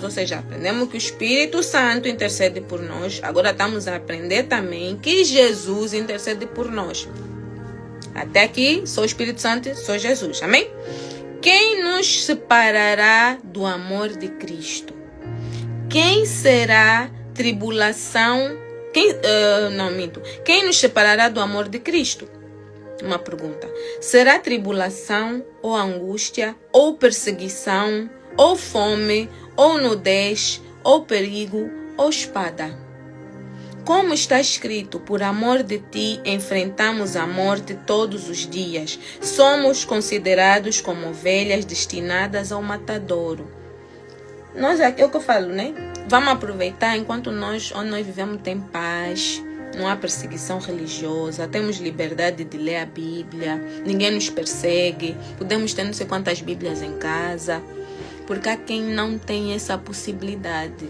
Ou seja, aprendemos que o Espírito Santo intercede por nós. Agora estamos a aprender também que Jesus intercede por nós. Até aqui, sou o Espírito Santo, sou Jesus. Amém? Quem nos separará do amor de Cristo? Quem será tribulação? Quem nos separará do amor de Cristo? Uma pergunta. Será tribulação, ou angústia, ou perseguição, ou fome, ou nudez, ou perigo, ou espada? Como está escrito, por amor de ti enfrentamos a morte todos os dias. Somos considerados como ovelhas destinadas ao matadouro. É o que eu falo, né? Vamos aproveitar enquanto onde nós vivemos tem paz. Não há perseguição religiosa, temos liberdade de ler a Bíblia, ninguém nos persegue, podemos ter não sei quantas Bíblias em casa, porque há quem não tem essa possibilidade.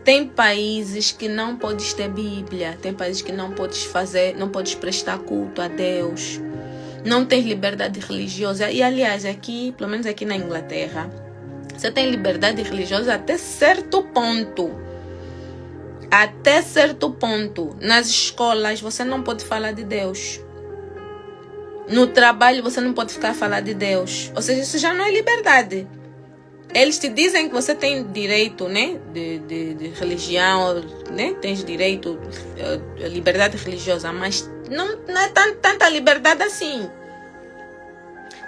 Tem países que não podes ter Bíblia, tem países que não podes prestar culto a Deus, não tens liberdade religiosa. E aliás, aqui, pelo menos aqui na Inglaterra, você tem liberdade religiosa até certo ponto. Até certo ponto. Nas escolas você não pode falar de Deus. No trabalho você não pode ficar a falar de Deus. Ou seja, isso já não é liberdade. Eles te dizem que você tem direito, né, de religião, né? Tens direito a liberdade religiosa, mas não é tanta liberdade assim.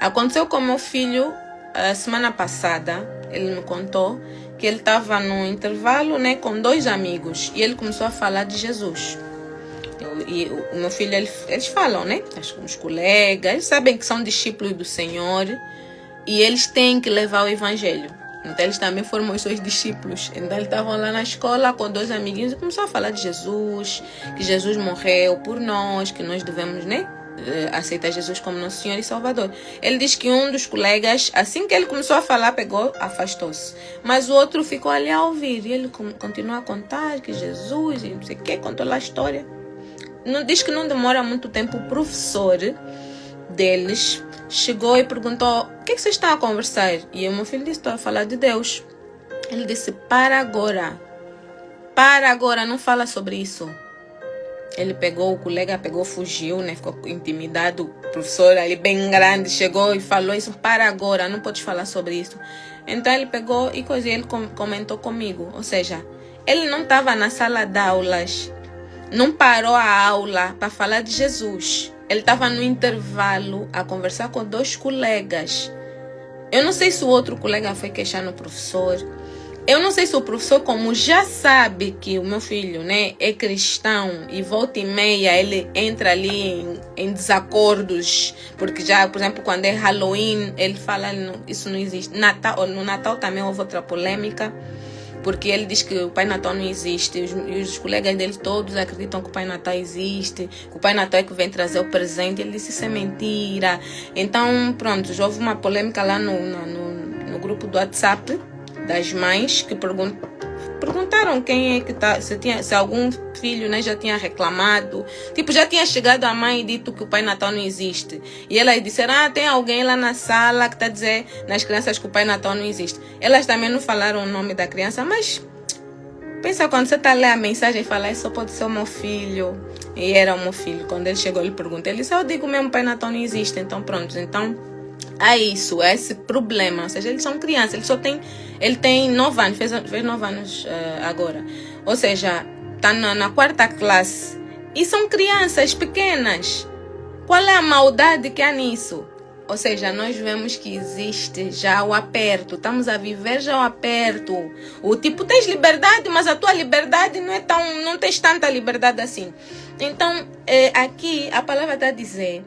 Aconteceu com meu filho a semana passada. Ele me contou que ele estava no intervalo, né, com 2 amigos e ele começou a falar de Jesus. E o meu filho, eles falam, né? Os colegas, eles sabem que são discípulos do Senhor e eles têm que levar o evangelho. Então eles também foram os seus discípulos. Então eles estavam lá na escola com 2 amiguinhos e começou a falar de Jesus, que Jesus morreu por nós, que nós devemos, né, aceitar Jesus como nosso Senhor e Salvador. Ele diz que um dos colegas, assim que ele começou a falar, afastou-se. Mas o outro ficou ali a ouvir. E ele continuou a contar que Jesus, e não sei o que, contou lá a história. Diz que não demora muito tempo, o professor deles chegou e perguntou: o que vocês estão a conversar? E o meu filho disse: estou a falar de Deus. Ele disse: para agora, não fala sobre isso. O colega pegou, fugiu, né? Ficou intimidado. O professor ali bem grande chegou e falou isso: para agora, não podes falar sobre isso. Então ele pegou e ele comentou comigo. Ou seja, ele não estava na sala de aulas, não parou a aula para falar de Jesus. Ele estava no intervalo a conversar com 2 colegas. Eu não sei se o outro colega foi queixar no professor. Eu não sei se o professor, como já sabe que o meu filho, né, é cristão e volta e meia ele entra ali em desacordos, porque já, por exemplo, quando é Halloween, ele fala: isso não existe. No Natal também houve outra polêmica, porque ele diz que o Pai Natal não existe. E os colegas dele todos acreditam que o Pai Natal existe, que o Pai Natal é que vem trazer o presente. Ele disse: isso é mentira. Então, pronto, já houve uma polêmica lá no grupo do WhatsApp das mães que perguntaram quem é que tá, se algum filho, né, já tinha reclamado. Tipo, já tinha chegado a mãe e dito que o Pai Natal não existe. E elas disseram, tem alguém lá na sala que está a dizer nas crianças que o Pai Natal não existe. Elas também não falaram o nome da criança, mas pensa quando você está a ler a mensagem e fala, isso só pode ser o meu filho. E era o meu filho. Quando ele chegou, ele perguntou, ele disse, eu digo mesmo, Pai Natal não existe. Então pronto, então é isso, é esse problema. Ou seja, eles são crianças, ele tem 9 anos, fez 9 anos agora. Ou seja, está na 4ª classe. E são crianças pequenas. Qual é a maldade que há nisso? Ou seja, nós vemos que existe já o aperto. Estamos a viver já o aperto. O tipo, tens liberdade, mas a tua liberdade não tens tanta liberdade assim. Então, aqui a palavra está a dizer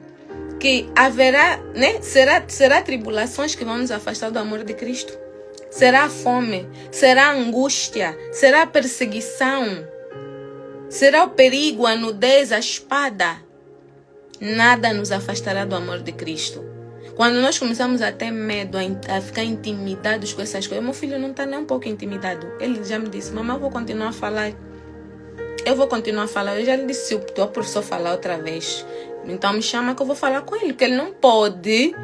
que haverá, né? Será tribulações que vão nos afastar do amor de Cristo. Será fome, será angústia, será perseguição, será o perigo, a nudez, a espada. Nada nos afastará do amor de Cristo. Quando nós começamos a ter medo, a ficar intimidados com essas coisas, meu filho não está nem um pouco intimidado. Ele já me disse, mamãe, eu vou continuar a falar. Eu já lhe disse, se o teu professor falar outra vez, então me chama que eu vou falar com ele. Porque ele não pode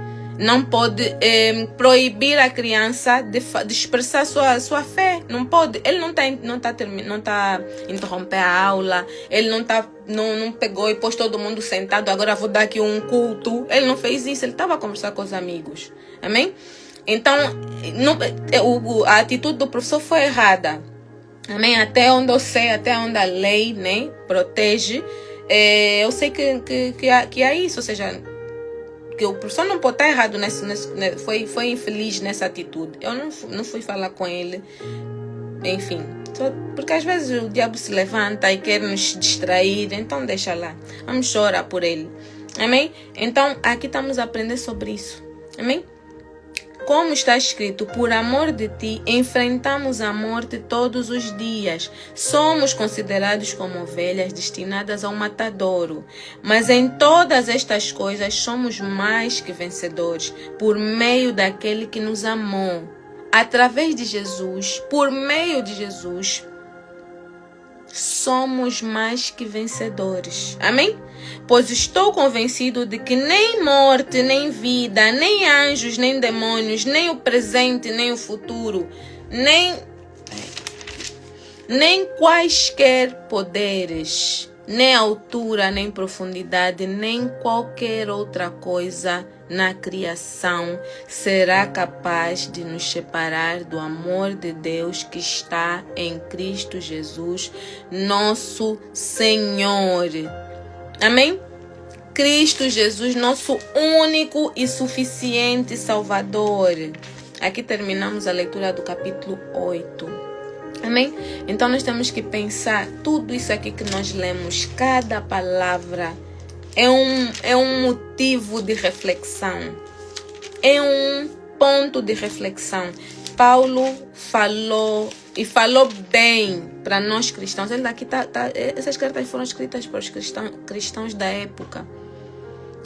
proibir a criança de expressar sua fé. Não pode. Ele não tá interromper a aula. Ele não pegou e pôs todo mundo sentado. Agora vou dar aqui um culto. Ele não fez isso. Ele estava a conversar com os amigos. Amém? Então, a atitude do professor foi errada. Amém? Até onde eu sei, até onde a lei, né, protege, eu sei que é isso. Ou seja, que o professor não pode estar errado foi infeliz nessa atitude. Eu não fui falar com ele, enfim, porque às vezes o diabo se levanta e quer nos distrair, então deixa lá, vamos chorar por ele. Amém? Então aqui estamos a aprender sobre isso. Amém? Como está escrito, por amor de ti, enfrentamos a morte todos os dias. Somos considerados como ovelhas destinadas ao matadouro. Mas em todas estas coisas somos mais que vencedores, por meio daquele que nos amou. Através de Jesus, por meio de Jesus, somos mais que vencedores. Amém? Pois estou convencido de que nem morte, nem vida, nem anjos, nem demônios, nem o presente, nem o futuro, nem quaisquer poderes, nem altura, nem profundidade, nem qualquer outra coisa na criação será capaz de nos separar do amor de Deus que está em Cristo Jesus, nosso Senhor. Amém? Cristo Jesus, nosso único e suficiente Salvador. Aqui terminamos a leitura do capítulo 8. Amém? Então nós temos que pensar tudo isso aqui que nós lemos, cada palavra é um motivo de reflexão. É um ponto de reflexão. Paulo falou e falou bem para nós cristãos. Ele aqui essas cartas foram escritas para os cristãos da época.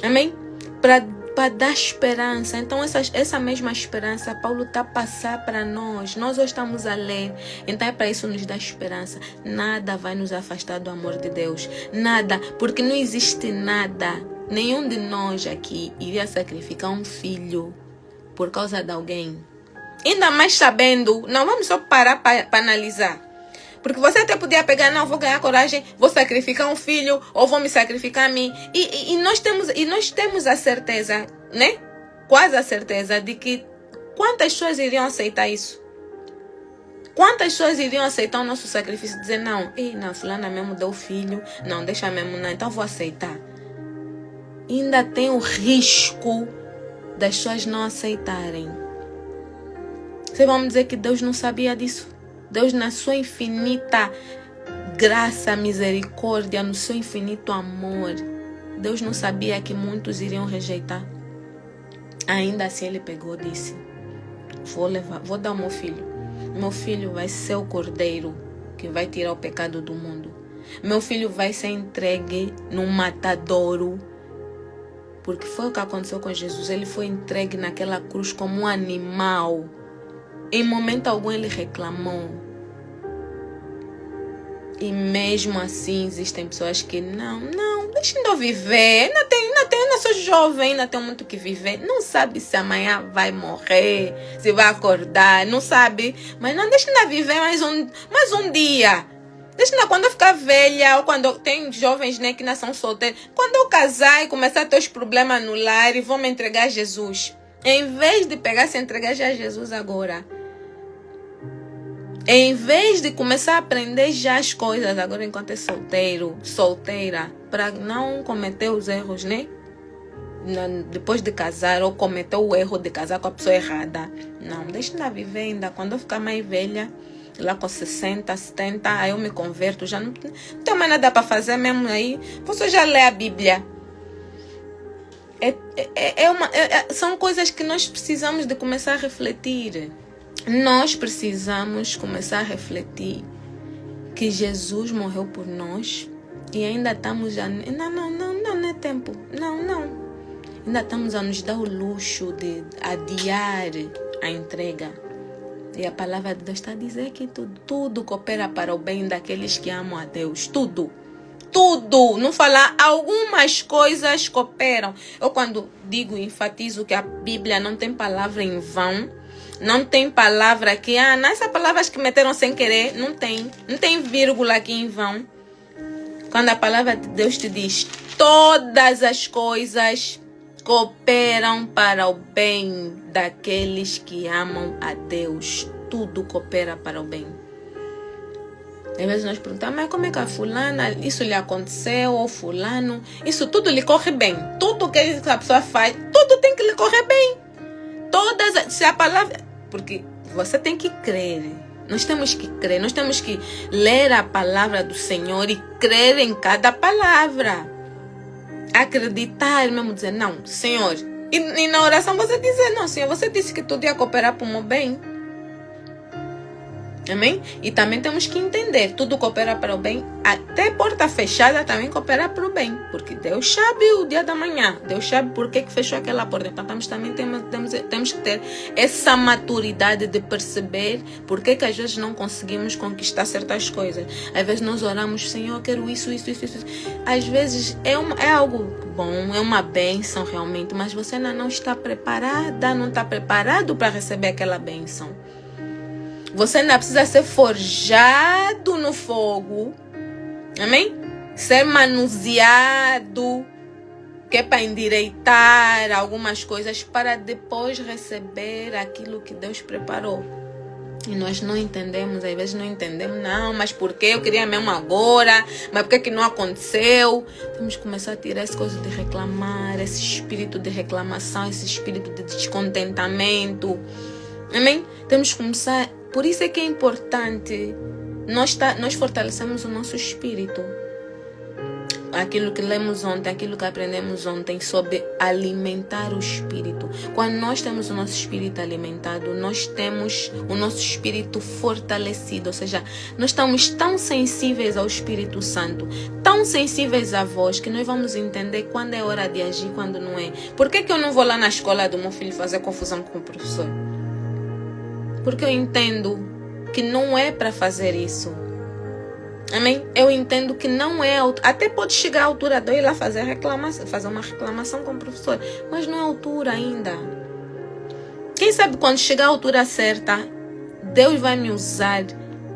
Amém? Para dar esperança. Então essa mesma esperança Paulo está a passar para nós. Nós hoje estamos a ler. Então é para isso nos dar esperança. Nada vai nos afastar do amor de Deus. Nada. Porque não existe nada. Nenhum de nós aqui iria sacrificar um filho por causa de alguém. Ainda mais sabendo. Não, vamos só parar para analisar. Porque você até podia pegar, não, vou ganhar coragem, vou sacrificar um filho, ou vou me sacrificar a mim. E nós temos a certeza, né? Quase a certeza de que quantas pessoas iriam aceitar isso? Quantas pessoas iriam aceitar o nosso sacrifício e dizer, não, fulana mesmo deu filho, não, deixa mesmo, não, então vou aceitar. Ainda tem o risco das pessoas não aceitarem. Vocês vão me dizer que Deus não sabia disso? Deus, na sua infinita graça, misericórdia, no seu infinito amor, Deus não sabia que muitos iriam rejeitar. Ainda assim ele pegou e disse, vou dar o meu filho. Meu filho vai ser o cordeiro que vai tirar o pecado do mundo. Meu filho vai ser entregue num matadouro. Porque foi o que aconteceu com Jesus. Ele foi entregue naquela cruz como um animal. Em momento algum ele reclamou. E mesmo assim existem pessoas que não, deixem de eu viver. Ainda sou jovem, ainda tenho muito que viver. Não sabe se amanhã vai morrer, se vai acordar, não sabe. Mas não, deixem de viver mais um dia. Deixem de, quando eu ficar velha, ou quando tem jovens, né, que não são solteiros. Quando eu casar e começar a ter os problemas no lar e vou me entregar a Jesus. Em vez de pegar e se entregar já a Jesus agora. Em vez de começar a aprender já as coisas agora enquanto é solteira, para não cometer os erros, né? Depois de casar, ou cometer o erro de casar com a pessoa errada. Não, deixa eu viver ainda. Quando eu ficar mais velha, lá com 60, 70, aí eu me converto. Já não tenho mais nada para fazer mesmo aí. Posso já ler a Bíblia. São coisas que nós precisamos de começar a refletir. Nós precisamos começar a refletir que Jesus morreu por nós e ainda estamos já... Não é tempo. Não. Ainda estamos a nos dar o luxo de adiar a entrega. E a palavra de Deus está a dizer que tudo coopera para o bem daqueles que amam a Deus. Tudo. Não falar, algumas coisas cooperam. Eu quando digo, enfatizo que a Bíblia não tem palavra em vão. Não tem palavra que, nessas palavras que meteram sem querer, não tem vírgula aqui em vão. Quando a palavra de Deus te diz, todas as coisas cooperam para o bem daqueles que amam a Deus. Tudo coopera para o bem. Às vezes nós perguntamos, mas como é que a fulana, isso lhe aconteceu, ou fulano, isso tudo lhe corre bem. Tudo que a pessoa faz, tudo tem que lhe correr bem. Se a palavra... Porque você tem que crer. Nós temos que crer. Nós temos que ler a palavra do Senhor e crer em cada palavra. Acreditar mesmo, dizer, não, Senhor. E na oração você dizer, não, Senhor, você disse que tudo ia cooperar para o meu bem. Amém? E também temos que entender, tudo coopera para o bem, até porta fechada também coopera para o bem, porque Deus sabe o dia da manhã, Deus sabe por que fechou aquela porta. Então também temos que ter essa maturidade de perceber por que às vezes não conseguimos conquistar certas coisas. Às vezes nós oramos, Senhor, eu quero isso. Às vezes é algo bom, é uma bênção realmente, mas você ainda não está preparada, não está preparado para receber aquela bênção. Você ainda precisa ser forjado no fogo. Amém? Ser manuseado. Que é para endireitar algumas coisas para depois receber aquilo que Deus preparou. E nós não entendemos, às vezes não entendemos. Não, mas por que eu queria mesmo agora? Mas por que não aconteceu? Temos que começar a tirar essa coisa de reclamar, esse espírito de reclamação, esse espírito de descontentamento. Amém? Temos que começar... Por isso é que é importante nós fortalecemos o nosso espírito. Aquilo que lemos ontem, aquilo que aprendemos ontem sobre alimentar o espírito. Quando nós temos o nosso espírito alimentado, nós temos o nosso espírito fortalecido. Ou seja, nós estamos tão sensíveis ao Espírito Santo, tão sensíveis à voz, que nós vamos entender quando é hora de agir, quando não é. Por que eu não vou lá na escola do meu filho fazer confusão com o professor? Porque eu entendo que não é para fazer isso. Amém? Eu entendo que não é... Até pode chegar a altura de eu ir lá fazer uma reclamação com o professor. Mas não é a altura ainda. Quem sabe quando chegar a altura certa, Deus vai me usar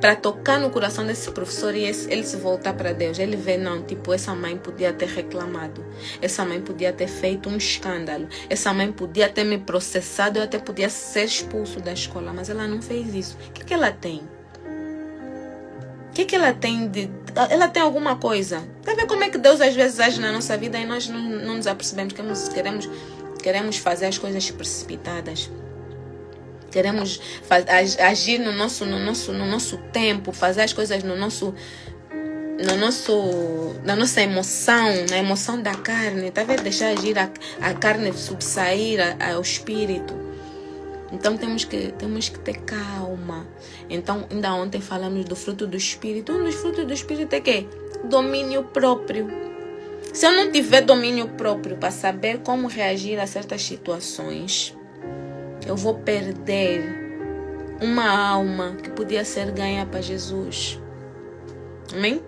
para tocar no coração desse professor e ele se voltar para Deus. Ele vê, não, tipo, essa mãe podia ter reclamado. Essa mãe podia ter feito um escândalo. Essa mãe podia ter me processado. Eu até podia ser expulso da escola. Mas ela não fez isso. O que ela tem? O que ela tem de... Ela tem alguma coisa. Tá vendo como é que Deus às vezes age na nossa vida e nós não nos apercebemos que queremos fazer as coisas precipitadas. Queremos agir no nosso tempo, fazer as coisas na nossa emoção, na emoção da carne. Tá vendo? Deixar agir a carne subsair ao espírito. Então temos que ter calma. Então, ainda ontem falamos do fruto do Espírito. Um dos frutos do Espírito é que? Domínio próprio. Se eu não tiver domínio próprio para saber como reagir a certas situações, eu vou perder uma alma que podia ser ganha para Jesus. Amém?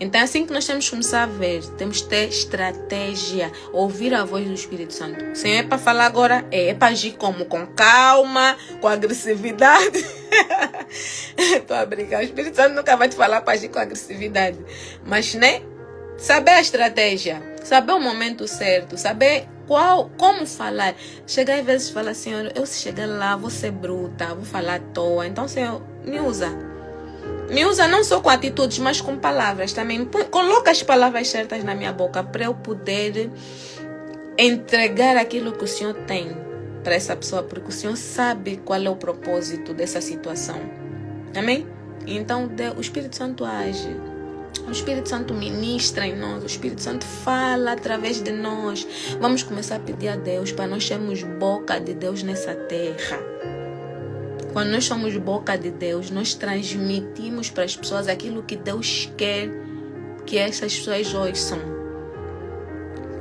Então é assim que nós temos que começar a ver. Temos que ter estratégia. Ouvir a voz do Espírito Santo. Se é para falar agora, é para agir como? Com calma, com agressividade. Estou a brincar. O Espírito Santo nunca vai te falar para agir com agressividade. Mas, né? Saber a estratégia. Saber o momento certo. Saber como falar. Chegar às vezes e falar, Senhor, eu se chegar lá, vou ser bruta, vou falar à toa. Então, Senhor, me usa. Me usa não só com atitudes, mas com palavras também. Coloca as palavras certas na minha boca para eu poder entregar aquilo que o Senhor tem para essa pessoa, porque o Senhor sabe qual é o propósito dessa situação. Amém? Então o Espírito Santo age. O Espírito Santo ministra em nós. O Espírito Santo fala através de nós. Vamos começar a pedir a Deus para nós sermos boca de Deus nessa terra. Quando nós somos boca de Deus, nós transmitimos para as pessoas aquilo que Deus quer que essas pessoas ouçam.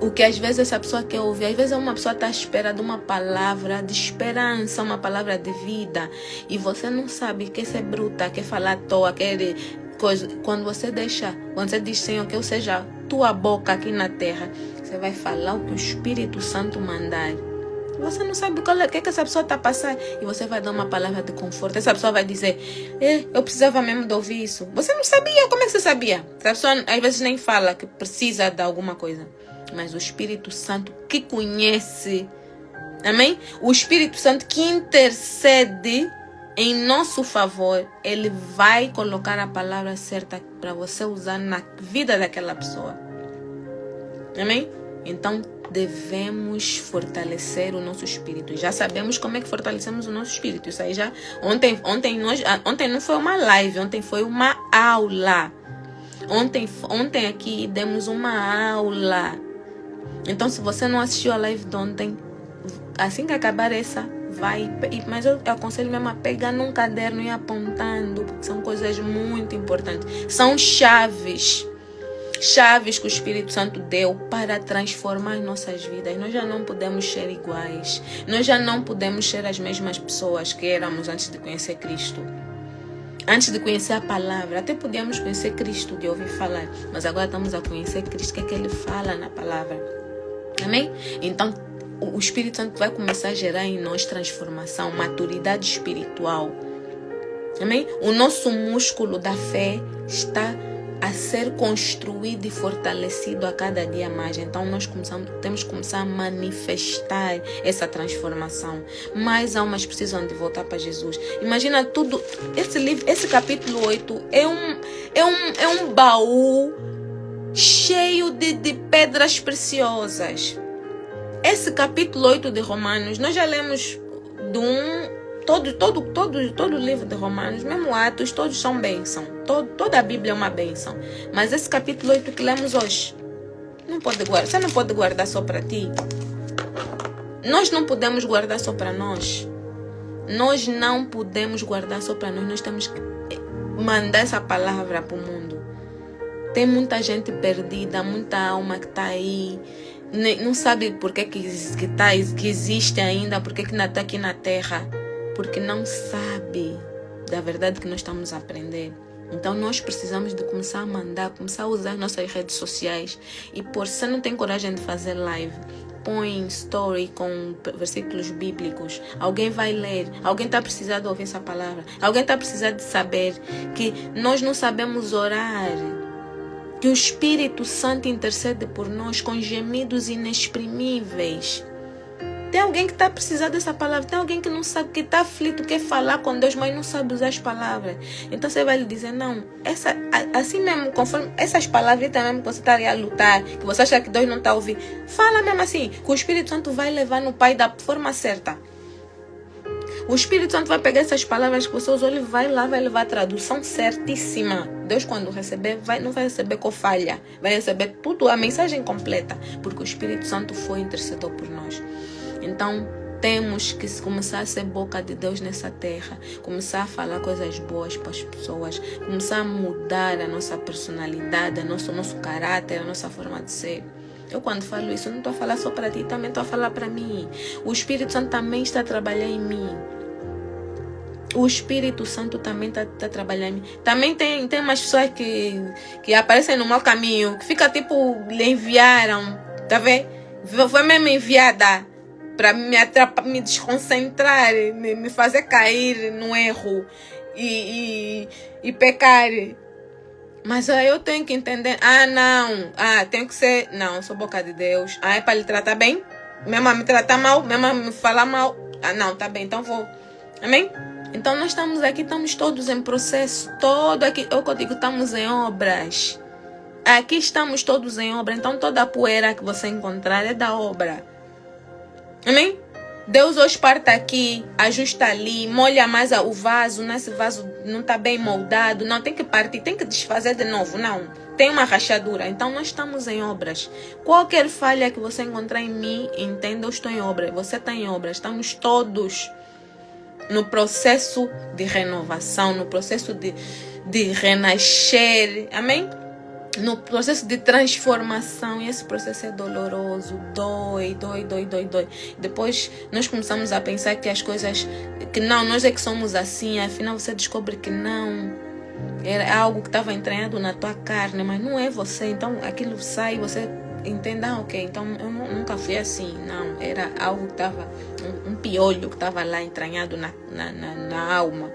O que às vezes essa pessoa quer ouvir. Às vezes uma pessoa está à espera de uma palavra de esperança, uma palavra de vida. E você não sabe, quer ser bruta, quer falar à toa, quer coisa. Quando você diz, Senhor, que eu seja tua boca aqui na terra, você vai falar o que o Espírito Santo mandar. Você não sabe o que essa pessoa está passando. E você vai dar uma palavra de conforto. Essa pessoa vai dizer, eu precisava mesmo de ouvir isso. Você não sabia. Como é que você sabia? Essa pessoa às vezes nem fala que precisa de alguma coisa. Mas o Espírito Santo que conhece. Amém? O Espírito Santo que intercede em nosso favor. Ele vai colocar a palavra certa para você usar na vida daquela pessoa. Amém? Então, devemos fortalecer o nosso espírito. Já sabemos como é que fortalecemos o nosso espírito. Isso aí já... Ontem não foi uma live, ontem foi uma aula. Ontem aqui demos uma aula. Então, se você não assistiu a live de ontem, assim que acabar essa, vai... Mas eu aconselho mesmo a pegar num caderno e ir apontando, porque são coisas muito importantes. São chaves que o Espírito Santo deu para transformar nossas vidas. Nós já não podemos ser iguais. Nós já não podemos ser as mesmas pessoas que éramos antes de conhecer Cristo. Antes de conhecer a palavra. Até podíamos conhecer Cristo, de ouvir falar. Mas agora estamos a conhecer Cristo. O que é que Ele fala na palavra? Amém? Então, o Espírito Santo vai começar a gerar em nós transformação, maturidade espiritual. Amém? O nosso músculo da fé está a ser construído e fortalecido a cada dia mais. Então nós temos que começar a manifestar essa transformação. Mais almas precisam de voltar para Jesus. Imagina tudo. Esse capítulo 8 é um baú cheio de pedras preciosas. Esse capítulo 8 de Romanos, nós já lemos todo o livro de Romanos, mesmo Atos, todos são bênção. Toda a Bíblia é uma bênção. Mas esse capítulo 8 que lemos hoje, você não pode guardar só para ti. Nós não podemos guardar só para nós. Nós não podemos guardar só para nós. Nós temos que mandar essa palavra para o mundo. Tem muita gente perdida, muita alma que está aí. Não sabe por que existe ainda, por que ainda está aqui na terra. Porque não sabe da verdade que nós estamos a aprender. Então nós precisamos de começar a usar nossas redes sociais. E se você não tem coragem de fazer live, põe story com versículos bíblicos. Alguém vai ler. Alguém está precisando de ouvir essa palavra. Alguém está precisando de saber que nós não sabemos orar. Que o Espírito Santo intercede por nós com gemidos inexprimíveis. Tem alguém que está precisando dessa palavra. Tem alguém que não sabe, que está aflito, quer falar com Deus, mas não sabe usar as palavras. Então você vai lhe dizer, não, assim mesmo, conforme essas palavras mesmo que você está a lutar, que você acha que Deus não está ouvindo, fala mesmo assim, que o Espírito Santo vai levar no Pai da forma certa. O Espírito Santo vai pegar essas palavras que você usou, ele vai levar a tradução certíssima. Deus, quando receber, não vai receber com falha, vai receber tudo, a mensagem completa, porque o Espírito Santo foi intercedor por nós. Então, temos que começar a ser boca de Deus nessa terra. Começar a falar coisas boas para as pessoas. Começar a mudar a nossa personalidade, nosso caráter, a nossa forma de ser. Eu quando falo isso, não estou a falar só para ti, também estou a falar para mim. O Espírito Santo também está a trabalhar em mim. O Espírito Santo também está trabalhando. Também tem umas pessoas que aparecem no mau caminho, que fica tipo, lhe enviaram, tá vendo? Foi mesmo enviada para me desconcentrar, me fazer cair no erro e pecar. Mas eu tenho que entender, não, tenho que ser, não, eu sou boca de Deus. É para lhe tratar bem? Mesmo a me tratar mal, mesmo a me falar mal? Não, tá bem, então vou. Amém? Então nós estamos aqui, estamos todos em processo, todo aqui, eu digo, estamos em obras. Aqui estamos todos em obra, então toda a poeira que você encontrar é da obra. Amém? Deus hoje parte aqui, ajusta ali, molha mais o vaso, nesse vaso não está bem moldado, não, tem que partir, tem que desfazer de novo, não. Tem uma rachadura, então nós estamos em obras. Qualquer falha que você encontrar em mim, entenda, eu estou em obra, você está em obra, estamos todos no processo de renovação, no processo de renascer, amém? No processo de transformação, e esse processo é doloroso, dói. Depois nós começamos a pensar que as coisas, que não, nós é que somos assim, afinal você descobre que não, era algo que estava entranhado na tua carne, mas não é você, então aquilo sai, você entende, ok, então eu nunca fui assim, não, era algo que estava, um piolho que estava lá entranhado na alma,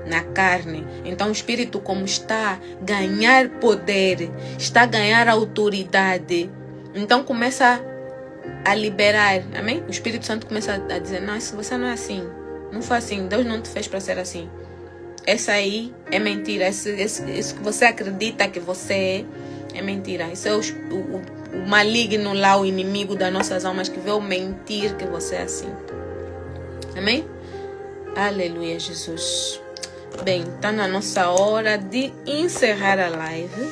na carne. Então o Espírito, como está a ganhar poder, está a ganhar autoridade, então começa a liberar, amém? O Espírito Santo começa a dizer, não, você não é assim, não foi assim, Deus não te fez para ser assim. Essa aí é mentira, isso que você acredita que você é mentira. Isso é o maligno lá, o inimigo das nossas almas, que veio mentir que você é assim. Amém? Aleluia, Jesus. Bem, está na nossa hora de encerrar a live.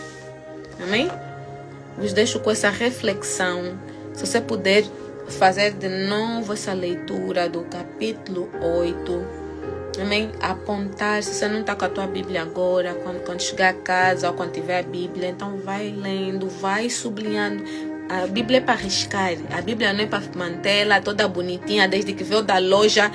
Amém? Vos deixo com essa reflexão. Se você puder fazer de novo essa leitura do capítulo 8. Amém? Apontar. Se você não está com a tua Bíblia agora, quando chegar a casa ou quando tiver a Bíblia, então vai lendo, vai sublinhando. A Bíblia é para riscar. A Bíblia não é para manter ela toda bonitinha desde que veio da loja,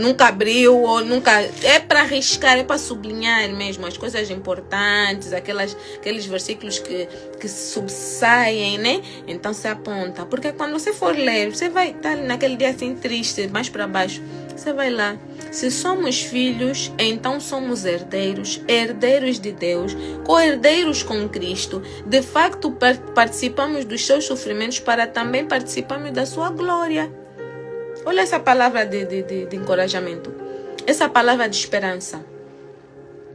nunca abriu ou nunca. É para riscar, é para sublinhar mesmo as coisas importantes, aqueles versículos que subsaem, né? Então se aponta. Porque quando você for ler, você vai estar naquele dia assim triste, mais para baixo. Você vai lá. Se somos filhos, então somos herdeiros, herdeiros de Deus, co-herdeiros com Cristo. De facto, participamos dos seus sofrimentos para também participarmos da sua glória. Olha essa palavra de encorajamento. Essa palavra de esperança.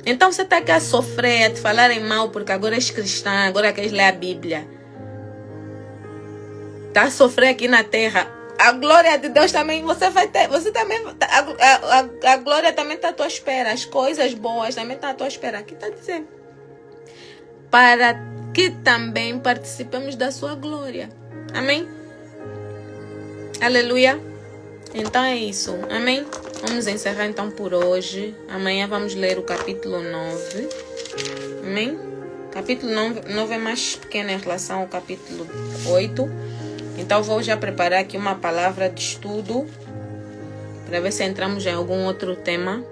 Então você está aqui a sofrer, a te falarem mal porque agora és cristã, agora queres ler a Bíblia. Está a sofrer aqui na terra. A glória de Deus também, você vai ter, você também, a glória também está à tua espera, as coisas boas também estão à tua espera. Aqui está dizendo, para que também participemos da sua glória. Amém? Aleluia. Então é isso, amém? Vamos encerrar então por hoje. Amanhã vamos ler o capítulo 9. Amém? Capítulo 9 é mais pequeno em relação ao capítulo 8. Então vou já preparar aqui uma palavra de estudo para ver se entramos em algum outro tema.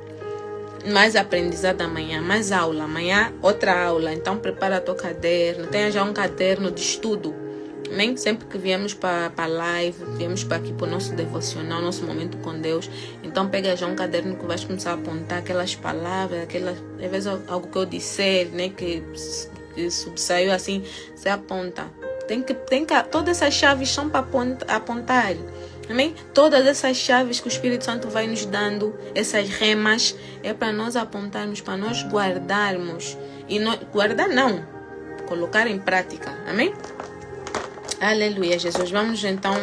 Mais aprendizado amanhã, mais aula. Amanhã outra aula. Então prepara teu caderno. Tenha já um caderno de estudo. Amém? Sempre que viemos para a live, viemos para aqui para o nosso devocional, nosso momento com Deus. Então pega já um caderno que vais começar a apontar aquelas palavras, às vezes algo que eu disser, né, que subsaiu assim, você aponta. Tem que, todas essas chaves são para apontar. Amém? Todas essas chaves que o Espírito Santo vai nos dando, essas remas, é para nós apontarmos, para nós guardarmos. E guardar não, colocar em prática. Amém? Aleluia, Jesus. Vamos então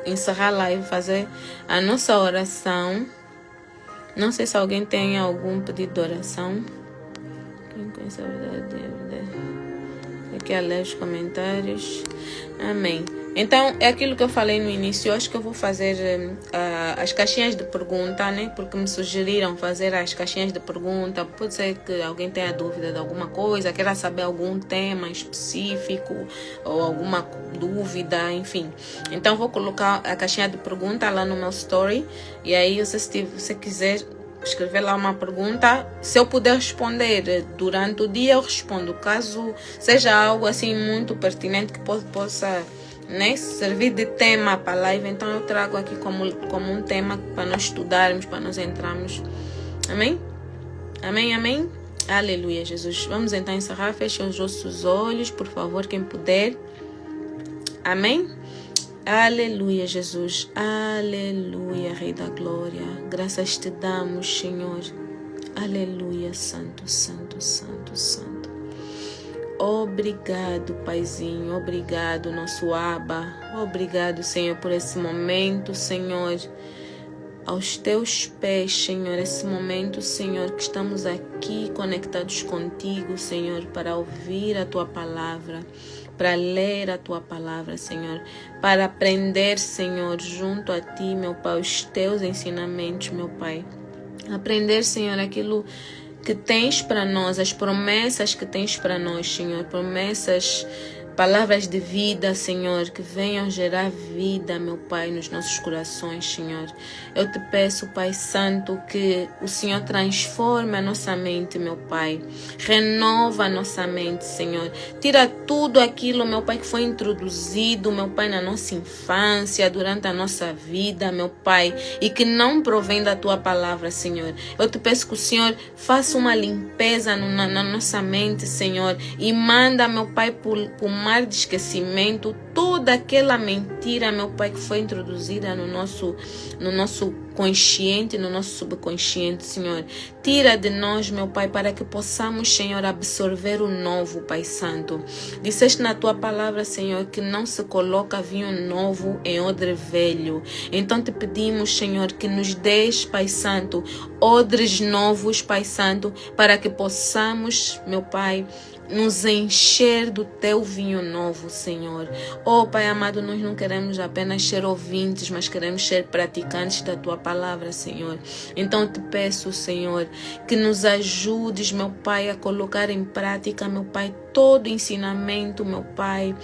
encerrar a live, fazer a nossa oração. Não sei se alguém tem algum pedido de oração. Quem conhece a verdade? Aqui a ler os comentários. Amém. Então, é aquilo que eu falei no início. Eu acho que eu vou fazer as caixinhas de pergunta, né? Porque me sugeriram fazer as caixinhas de pergunta. Pode ser que alguém tenha dúvida de alguma coisa, queira saber algum tema específico ou alguma dúvida, enfim. Então, vou colocar a caixinha de pergunta lá no meu story. E aí, se você quiser escrever lá uma pergunta. Se eu puder responder durante o dia, eu respondo. Caso seja algo assim muito pertinente que possa, né, servir de tema para a live, então eu trago aqui como um tema para nós estudarmos, para nós entrarmos. Amém? Amém, amém? Aleluia, Jesus. Vamos então encerrar. Feche os vossos olhos, por favor, quem puder. Amém? Aleluia, Jesus. Aleluia, Rei da Glória. Graças te damos, Senhor. Aleluia, Santo, Santo, Santo, Santo. Obrigado, Paizinho. Obrigado, nosso Abba. Obrigado, Senhor, por esse momento, Senhor. Aos teus pés, Senhor, esse momento, Senhor, que estamos aqui conectados contigo, Senhor, para ouvir a tua palavra, para ler a tua palavra, Senhor, para aprender, Senhor, junto a ti, meu Pai, os teus ensinamentos, meu Pai. Aprender, Senhor, aquilo que tens para nós, as promessas que tens para nós, Senhor, promessas, palavras de vida, Senhor, que venham gerar vida, meu Pai, nos nossos corações, Senhor. Eu te peço, Pai Santo, que o Senhor transforme a nossa mente, meu Pai. Renova a nossa mente, Senhor. Tira tudo aquilo, meu Pai, que foi introduzido, meu Pai, na nossa infância, durante a nossa vida, meu Pai, e que não provém da Tua palavra, Senhor. Eu te peço que o Senhor faça uma limpeza na nossa mente, Senhor, e manda, meu Pai, por mar de esquecimento, toda aquela mentira, meu Pai, que foi introduzida no nosso consciente, no nosso subconsciente, Senhor. Tira de nós, meu Pai, para que possamos, Senhor, absorver o novo, Pai Santo. Disseste na Tua palavra, Senhor, que não se coloca vinho novo em odre velho. Então te pedimos, Senhor, que nos dês, Pai Santo, odres novos, Pai Santo, para que possamos, meu Pai, nos encher do Teu vinho novo, Senhor. Oh, Pai amado, nós não queremos apenas ser ouvintes, mas queremos ser praticantes da Tua palavra, Senhor. Então te peço, Senhor, que nos ajudes, meu Pai, a colocar em prática, meu Pai, todo ensinamento, meu Pai,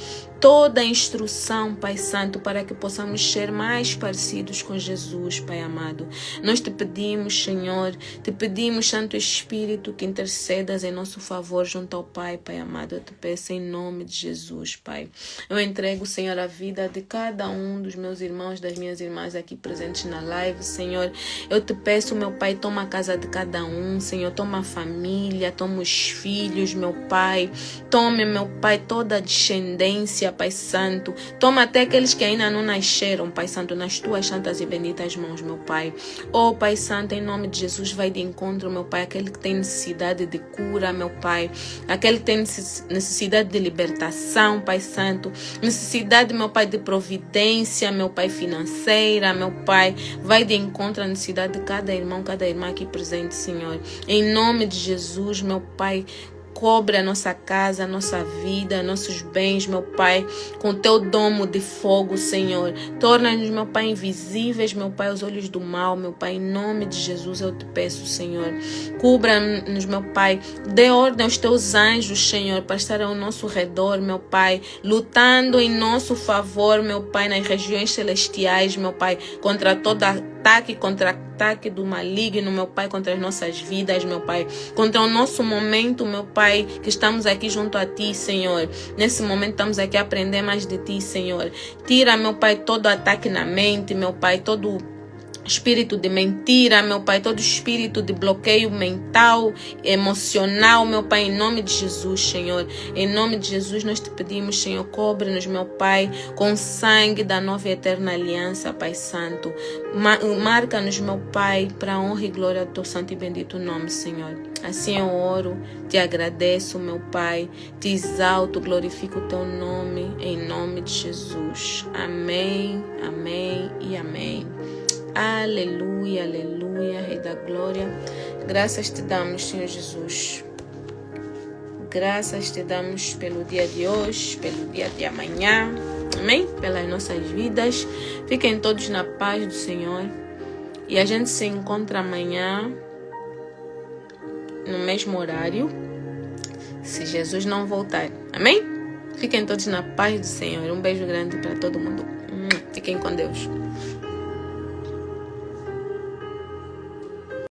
toda a instrução, Pai Santo, para que possamos ser mais parecidos com Jesus, Pai amado. Nós te pedimos, Senhor, te pedimos, Santo Espírito, que intercedas em nosso favor junto ao Pai, Pai amado. Eu te peço em nome de Jesus, Pai. Eu entrego, Senhor, a vida de cada um dos meus irmãos, das minhas irmãs aqui presentes na live, Senhor. Eu te peço, meu Pai, toma a casa de cada um, Senhor, toma a família, toma os filhos, meu Pai. Tome, meu Pai, toda a descendência, Pai Santo. Toma até aqueles que ainda não nasceram, Pai Santo, nas Tuas santas e benditas mãos, meu Pai. Oh, Pai Santo, em nome de Jesus, vai de encontro, meu Pai, aquele que tem necessidade de cura, meu Pai. Aquele que tem necessidade de libertação, Pai Santo. Necessidade, meu Pai, de providência, meu Pai, financeira, meu Pai. Vai de encontro à necessidade de cada irmão, cada irmã aqui presente, Senhor. Em nome de Jesus, meu Pai, cobre a nossa casa, a nossa vida, nossos bens, meu Pai, com Teu domo de fogo, Senhor. Torna-nos, meu Pai, invisíveis, meu Pai, aos olhos do mal, meu Pai. Em nome de Jesus eu te peço, Senhor. Cubra-nos, meu Pai. Dê ordem aos Teus anjos, Senhor, para estar ao nosso redor, meu Pai, lutando em nosso favor, meu Pai, nas regiões celestiais, meu Pai, contra toda contra-ataque do maligno, meu Pai, contra as nossas vidas, meu Pai, contra o nosso momento, meu Pai, que estamos aqui junto a Ti, Senhor. Nesse momento estamos aqui a aprender mais de Ti, Senhor. Tira, meu Pai, todo ataque na mente, meu Pai, todo espírito de mentira, meu Pai, todo espírito de bloqueio mental, emocional, meu Pai, em nome de Jesus, Senhor. Em nome de Jesus nós te pedimos, Senhor, cobre-nos, meu Pai, com o sangue da nova e eterna aliança, Pai Santo. Marca-nos, meu Pai, para a honra e glória do Teu santo e bendito nome, Senhor. Assim eu oro, te agradeço, meu Pai, te exalto, glorifico o Teu nome, em nome de Jesus. Amém, amém e amém. Aleluia, aleluia, Rei da Glória. Graças te damos, Senhor Jesus. Graças te damos pelo dia de hoje, pelo dia de amanhã. Amém? Pelas nossas vidas. Fiquem todos na paz do Senhor. E a gente se encontra amanhã, no mesmo horário, se Jesus não voltar. Amém? Fiquem todos na paz do Senhor. Um beijo grande para todo mundo. Fiquem com Deus.